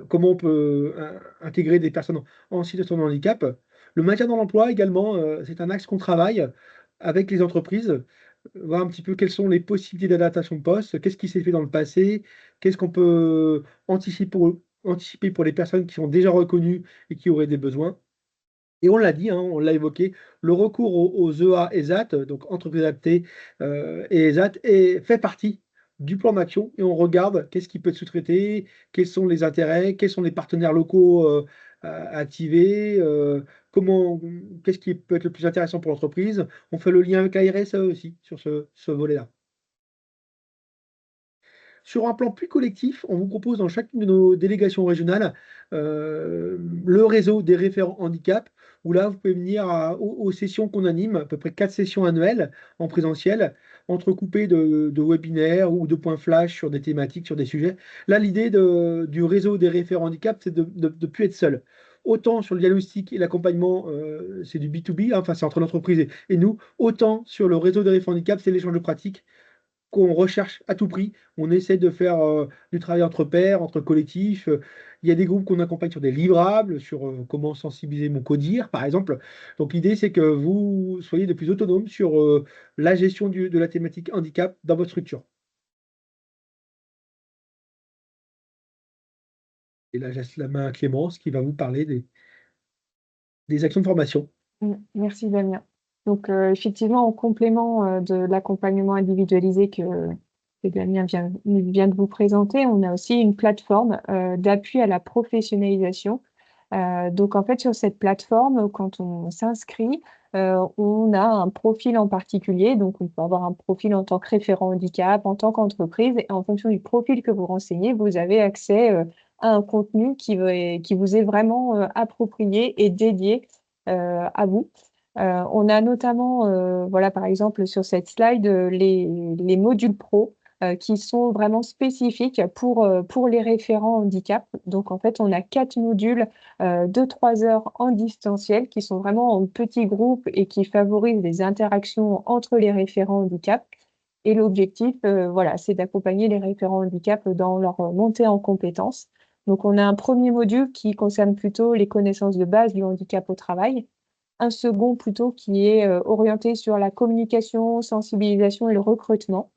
comment on peut intégrer des personnes en situation de handicap. Le maintien dans l'emploi également, c'est un axe qu'on travaille avec les entreprises, voir un petit peu quelles sont les possibilités d'adaptation de poste, qu'est-ce qui s'est fait dans le passé, qu'est-ce qu'on peut anticiper pour les personnes qui sont déjà reconnues et qui auraient des besoins. Et on l'a dit, hein, on l'a évoqué, le recours aux EA ESAT, donc entreprises adaptées et ESAT, fait partie du plan d'action et on regarde qu'est-ce qui peut être sous-traité, quels sont les intérêts, quels sont les partenaires locaux à activer, qu'est-ce qui peut être le plus intéressant pour l'entreprise. On fait le lien avec la RSE aussi sur ce volet-là. Sur un plan plus collectif, on vous propose dans chacune de nos délégations régionales, le réseau des référents handicap, où là, vous pouvez venir aux sessions qu'on anime, à peu près 4 sessions annuelles en présentiel, entrecoupées de webinaires ou de points flash sur des thématiques, sur des sujets. Là, l'idée du réseau des référents handicap, c'est de plus être seul. Autant sur le diagnostic et l'accompagnement, c'est du B2B, hein, enfin, c'est entre l'entreprise et nous, autant sur le réseau des référents handicap, c'est l'échange de pratiques qu'on recherche à tout prix. On essaie de faire du travail entre pairs, entre collectifs. Il y a des groupes qu'on accompagne sur des livrables, sur comment sensibiliser mon codir, par exemple. Donc l'idée, c'est que vous soyez de plus autonome sur la gestion de la thématique handicap dans votre structure. Et là, je laisse la main à Clémence qui va vous parler des actions de formation. Merci Damien. Donc, effectivement, en complément, de l'accompagnement individualisé que Damien vient de vous présenter, on a aussi une plateforme, d'appui à la professionnalisation. Donc en fait, sur cette plateforme, quand on s'inscrit, on a un profil en particulier. Donc on peut avoir un profil en tant que référent handicap, en tant qu'entreprise et en fonction du profil que vous renseignez, vous avez accès, à un contenu qui vous est vraiment, approprié et dédié, à vous. On a notamment, voilà, par exemple, sur cette slide, les modules pro, qui sont vraiment spécifiques pour les référents handicap. Donc en fait, on a 4 modules, de 3 heures en distanciel qui sont vraiment en petits groupes et qui favorisent les interactions entre les référents handicap et l'objectif, voilà, c'est d'accompagner les référents handicap dans leur, montée en compétences. Donc on a un premier module qui concerne plutôt les connaissances de base du handicap au travail. Un second plutôt qui est, orienté sur la communication, sensibilisation et le recrutement.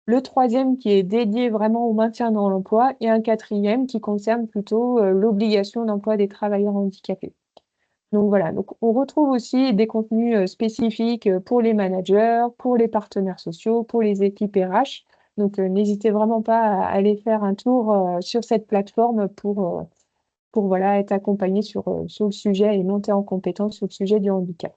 Le troisième qui est dédié vraiment au maintien dans l'emploi et un quatrième qui concerne plutôt, l'obligation d'emploi des travailleurs handicapés. Donc voilà, donc on retrouve aussi des contenus, spécifiques, pour les managers, pour les partenaires sociaux, pour les équipes RH. Donc, n'hésitez vraiment pas à aller faire un tour, sur cette plateforme pour voilà, être accompagné sur le sujet et monter en compétence sur le sujet du handicap.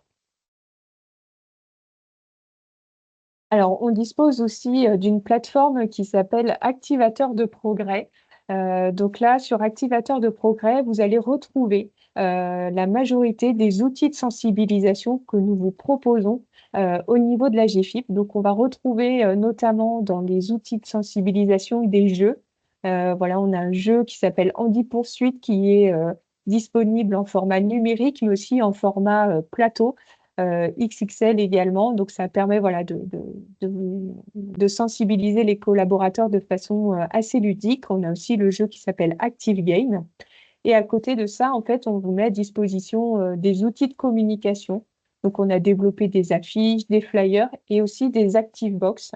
Alors, on dispose aussi d'une plateforme qui s'appelle Activateur de progrès. Donc là, sur Activateur de progrès, vous allez retrouver la majorité des outils de sensibilisation que nous vous proposons au niveau de la GFIP. Donc, on va retrouver notamment dans les outils de sensibilisation des jeux. Voilà, on a un jeu qui s'appelle Handi Poursuite qui est disponible en format numérique, mais aussi en format plateau. XXL également. Donc, ça permet voilà, de sensibiliser les collaborateurs de façon assez ludique. On a aussi le jeu qui s'appelle Active Game. Et à côté de ça, en fait, on vous met à disposition des outils de communication. Donc, on a développé des affiches, des flyers et aussi des Active Box.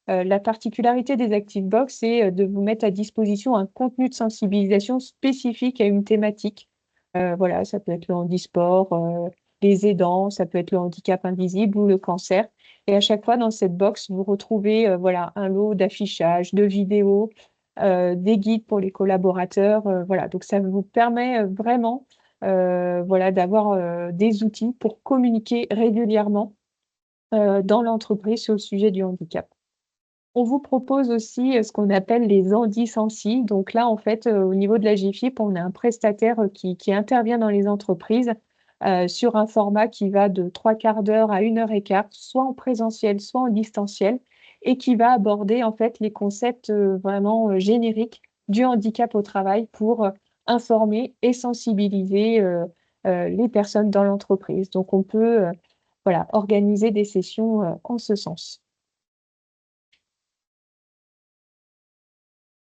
La particularité des Active Box, c'est de vous mettre à disposition un contenu de sensibilisation spécifique à une thématique. Voilà, ça peut être le handisport, les aidants, ça peut être le handicap invisible ou le cancer. Et à chaque fois, dans cette box, vous retrouvez voilà, un lot d'affichages, de vidéos, des guides pour les collaborateurs. Voilà. Donc, ça vous permet vraiment voilà, d'avoir des outils pour communiquer régulièrement dans l'entreprise sur le sujet du handicap. On vous propose aussi ce qu'on appelle les handisensi. Donc là, en fait, au niveau de la GFIP, on a un prestataire qui intervient dans les entreprises sur un format qui va de 3/4 d'heure à 1 heure et quart, soit en présentiel, soit en distanciel, et qui va aborder en fait les concepts vraiment génériques du handicap au travail pour informer et sensibiliser les personnes dans l'entreprise. Donc on peut voilà, organiser des sessions en ce sens.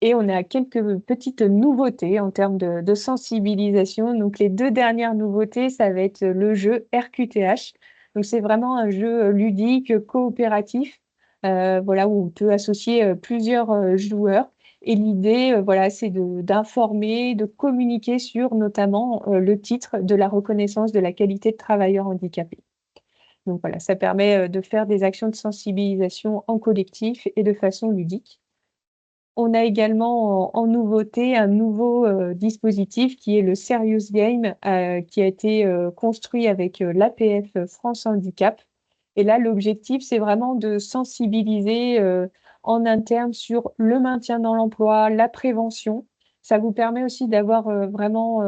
Et on a quelques petites nouveautés en termes de sensibilisation. Donc, les 2 dernières nouveautés, ça va être le jeu RQTH. Donc, c'est vraiment un jeu ludique, coopératif, voilà, où on peut associer plusieurs joueurs. Et l'idée, voilà, c'est d'informer, de communiquer sur notamment le titre de la reconnaissance de la qualité de travailleur handicapé. Donc voilà, ça permet de faire des actions de sensibilisation en collectif et de façon ludique. On a également en nouveauté un nouveau dispositif qui est le Serious Game, qui a été construit avec l'APF France Handicap. Et là, l'objectif, c'est vraiment de sensibiliser en interne sur le maintien dans l'emploi, la prévention. Ça vous permet aussi d'avoir vraiment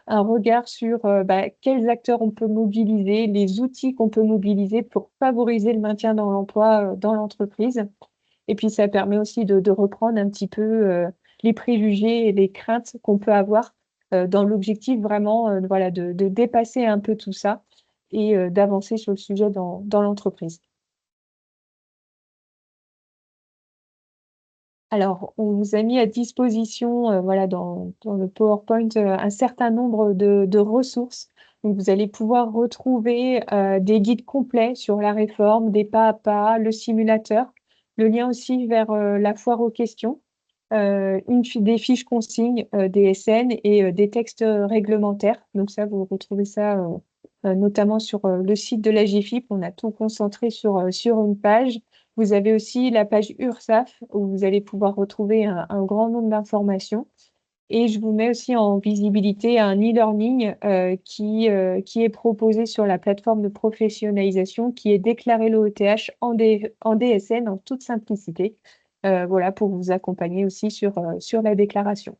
un regard sur quels acteurs on peut mobiliser, les outils qu'on peut mobiliser pour favoriser le maintien dans l'emploi dans l'entreprise. Et puis, ça permet aussi de reprendre un petit peu les préjugés et les craintes qu'on peut avoir dans l'objectif vraiment voilà, de dépasser un peu tout ça et d'avancer sur le sujet dans l'entreprise. Alors, on vous a mis à disposition, voilà, dans le PowerPoint, un certain nombre de ressources. Donc, vous allez pouvoir retrouver des guides complets sur la réforme, des pas à pas, le simulateur, le lien aussi vers la foire aux questions, des fiches consignes, des SN et des textes réglementaires. Donc ça, vous retrouvez ça notamment sur le site de la GFIP. On a tout concentré sur une page. Vous avez aussi la page URSAF où vous allez pouvoir retrouver un grand nombre d'informations. Et je vous mets aussi en visibilité un e-learning qui est proposé sur la plateforme de professionnalisation qui est déclaré l'OETH en DSN en toute simplicité. Voilà, pour vous accompagner aussi sur la déclaration.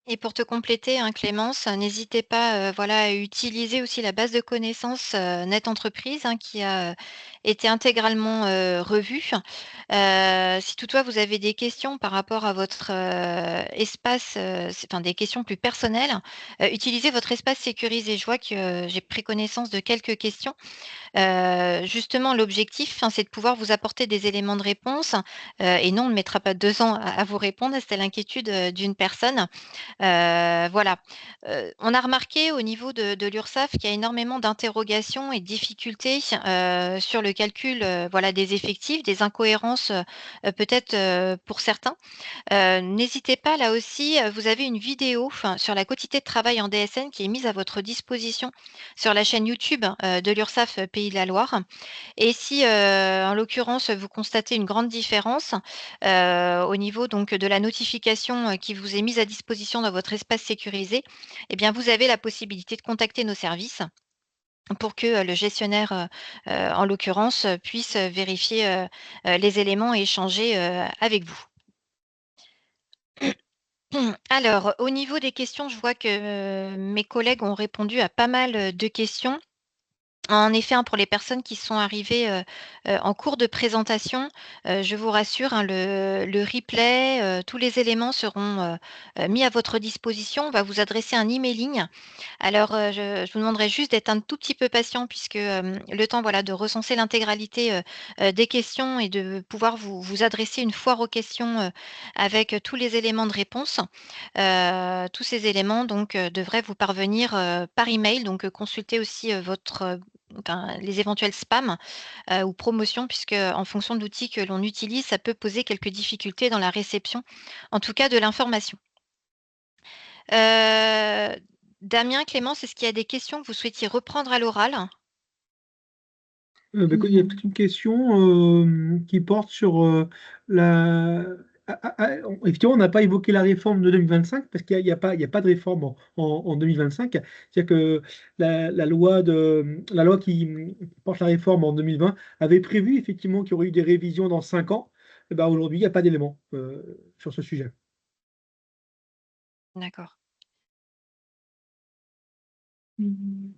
Et pour te compléter, hein, Clémence, n'hésitez pas, voilà, à utiliser aussi la base de connaissances, Net Entreprise, hein, qui a, été intégralement, revue. Si toutefois vous avez des questions par rapport à votre, espace, enfin des questions plus personnelles, utilisez votre espace sécurisé. Je vois que j'ai pris connaissance de quelques questions. Justement, l'objectif, hein, c'est de pouvoir vous apporter des éléments de réponse, et non, on ne mettra pas 2 ans à vous répondre. C'était l'inquiétude, d'une personne. Voilà. On a remarqué au niveau de l'URSSAF qu'il y a énormément d'interrogations et de difficultés, sur le calcul, voilà, des effectifs, des incohérences, peut-être, pour certains. N'hésitez pas, là aussi, vous avez une vidéo, enfin, sur la quotité de travail en DSN qui est mise à votre disposition sur la chaîne YouTube, de l'URSSAF, Pays de la Loire. Et si, en l'occurrence, vous constatez une grande différence, au niveau donc de la notification, qui vous est mise à disposition rejoindre votre espace sécurisé, eh bien, vous avez la possibilité de contacter nos services pour que, le gestionnaire, en l'occurrence, puisse, vérifier, les éléments et échanger, avec vous. Alors, au niveau des questions, je vois que, mes collègues ont répondu à pas mal, de questions. En effet, hein, pour les personnes qui sont arrivées, en cours de présentation, je vous rassure, hein, le replay, tous les éléments seront, mis à votre disposition. On va vous adresser un emailing. Alors, je vous demanderai juste d'être un tout petit peu patient puisque, le temps, voilà, de recenser l'intégralité, des questions et de pouvoir vous adresser une foire aux questions, avec, tous les éléments de réponse. Tous ces éléments donc, devraient vous parvenir, par email donc, consultez aussi, enfin, les éventuels spams, ou promotions puisque, en fonction de l'outil que l'on utilise, ça peut poser quelques difficultés dans la réception, en tout cas de l'information. Heu, Damien, Clémence, est-ce qu'il y a des questions que vous souhaitiez reprendre à l'oral? Bah, écoute, il y a peut-être une question qui porte sur la. Effectivement, on n'a pas évoqué la réforme de 2025 parce qu'il y a pas de réforme en 2025. C'est-à-dire que la loi qui porte la réforme en 2020 avait prévu effectivement qu'il y aurait eu des révisions dans 5 ans. Et ben, aujourd'hui, il n'y a pas d'éléments sur ce sujet. D'accord. Mmh.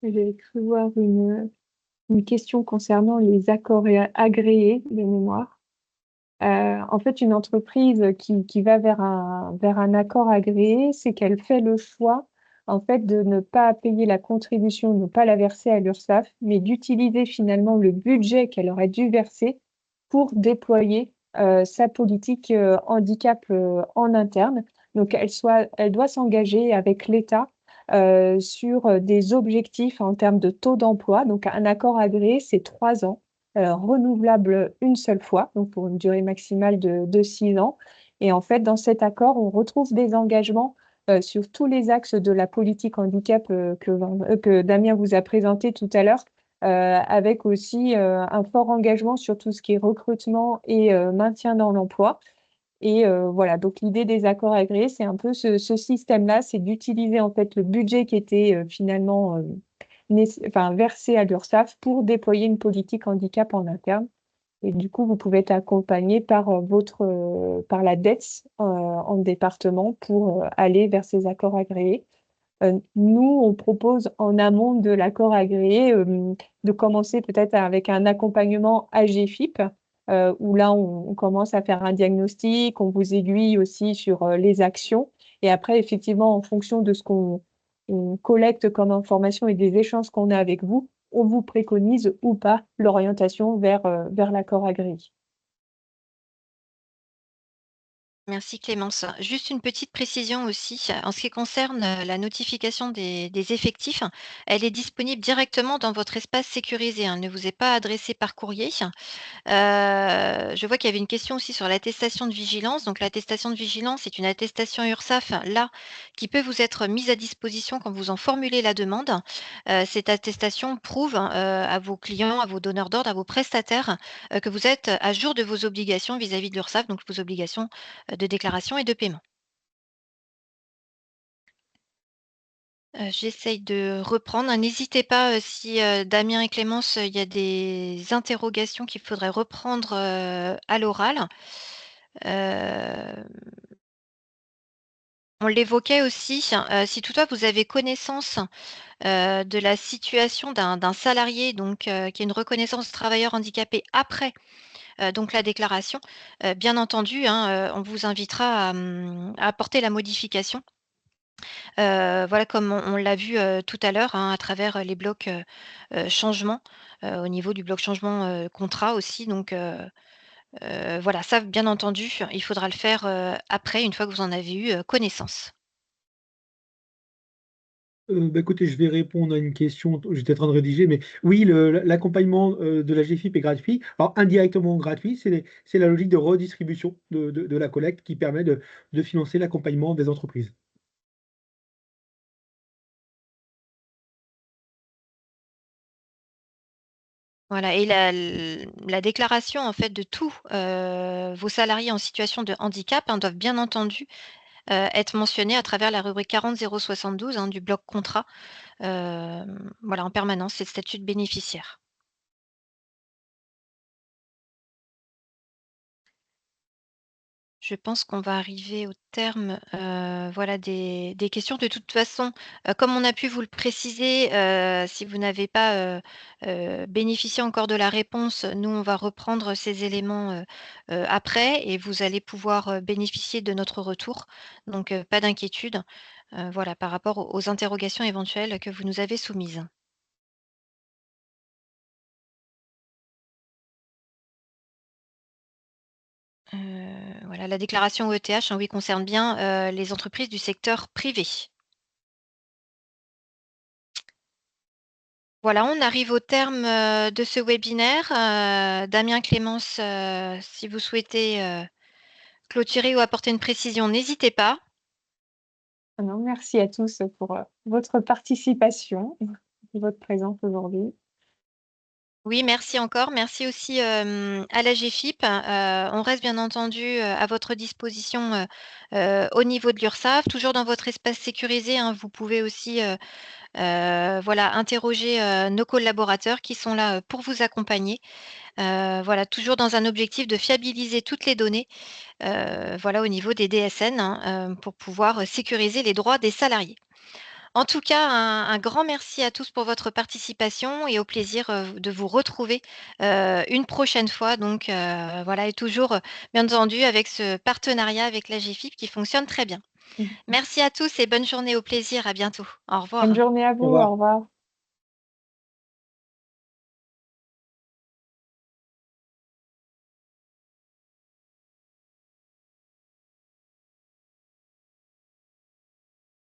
J'avais cru voir une question concernant les accords agréés de mémoire. En fait, une entreprise qui va vers un accord agréé, c'est qu'elle fait le choix, en fait, de ne pas payer la contribution, de ne pas la verser à l'URSSAF, mais d'utiliser finalement le budget qu'elle aurait dû verser pour déployer, sa politique, handicap, en interne. Donc elle doit s'engager avec l'État, sur, des objectifs en termes de taux d'emploi. Donc un accord agréé, c'est 3 ans renouvelable une seule fois, donc pour une durée maximale de 6 ans. Et en fait, dans cet accord, on retrouve des engagements sur tous les axes de la politique handicap que Damien vous a présenté tout à l'heure, avec aussi un fort engagement sur tout ce qui est recrutement et maintien dans l'emploi. Et voilà, donc l'idée des accords agréés, c'est un peu ce système-là, c'est d'utiliser en fait le budget qui était finalement enfin, versé à l'URSSAF pour déployer une politique handicap en interne. Et du coup, vous pouvez être accompagné par par la DETS en département pour aller vers ces accords agréés. Nous, on propose en amont de l'accord agréé de commencer peut-être avec un accompagnement AGFIP, où là, on commence à faire un diagnostic, on vous aiguille aussi sur les actions. Et après, effectivement, en fonction de ce qu'on collecte comme information et des échanges qu'on a avec vous, on vous préconise ou pas l'orientation vers l'accord agréé. Merci Clémence. Juste une petite précision aussi, en ce qui concerne, la notification des effectifs, elle est disponible directement dans votre espace sécurisé, hein, elle ne vous est pas adressée par courrier. Je vois qu'il y avait une question aussi sur l'attestation de vigilance. Donc l'attestation de vigilance est une attestation URSSAF, là, qui peut vous être mise à disposition quand vous en formulez la demande. Cette attestation prouve, à vos clients, à vos donneurs d'ordre, à vos prestataires, que vous êtes à jour de vos obligations vis-à-vis de l'URSSAF, donc vos obligations, de déclaration et de paiement. J'essaye de reprendre. N'hésitez pas, si, Damien et Clémence, il y a des interrogations qu'il faudrait reprendre, à l'oral. Heu, on l'évoquait aussi, si toutefois vous avez connaissance, de la situation d'un salarié donc, qui a une reconnaissance de travailleur handicapé après, donc la déclaration, bien entendu, hein, on vous invitera à apporter la modification. Voilà, comme on l'a vu, tout à l'heure, hein, à travers, les blocs, changements, au niveau du bloc changement, contrat aussi donc voilà, ça bien entendu, il faudra le faire, après, une fois que vous en avez eu, connaissance. Bah, écoutez, je vais répondre à une question, j'étais en train de rédiger, mais oui, l'accompagnement de la GFIP est gratuit. Alors, indirectement gratuit, c'est la logique de redistribution de la collecte qui permet de financer l'accompagnement des entreprises. Voilà et la déclaration en fait de tous, vos salariés en situation de handicap, hein, doivent bien entendu être mentionné à travers la rubrique 40 072 du bloc contrat, voilà, en permanence, c'est le statut de bénéficiaire. Je pense qu'on va arriver au terme, voilà, des questions. De toute façon, comme on a pu vous le préciser, si vous n'avez pas, bénéficié encore de la réponse, nous, on va reprendre ces éléments, après et vous allez pouvoir, bénéficier de notre retour. Donc, pas d'inquiétude, voilà, par rapport aux interrogations éventuelles que vous nous avez soumises. Voilà, la déclaration OETH, oui, concerne bien, les entreprises du secteur privé. Voilà, on arrive au terme, de ce webinaire. Damien, Clémence, si vous souhaitez, clôturer ou apporter une précision, n'hésitez pas. Ah non, merci à tous pour, votre participation et votre présence aujourd'hui. Oui, merci encore. Merci aussi, à la GFIP. On reste bien entendu, à votre disposition, au niveau de l'URSSAF, toujours dans votre espace sécurisé, hein. Vous pouvez aussi, voilà, interroger, nos collaborateurs qui sont là, pour vous accompagner. Voilà, toujours dans un objectif de fiabiliser toutes les données, voilà, au niveau des DSN, pour pouvoir, sécuriser les droits des salariés. En tout cas, un grand merci à tous pour votre participation et au plaisir, de vous retrouver, une prochaine fois donc, voilà et toujours, bien entendu avec ce partenariat avec la GFIP qui fonctionne très bien. Mmh. Merci à tous et bonne journée, au plaisir, à bientôt. Au Bonne revoir. journée à Au vous, au revoir. revoir.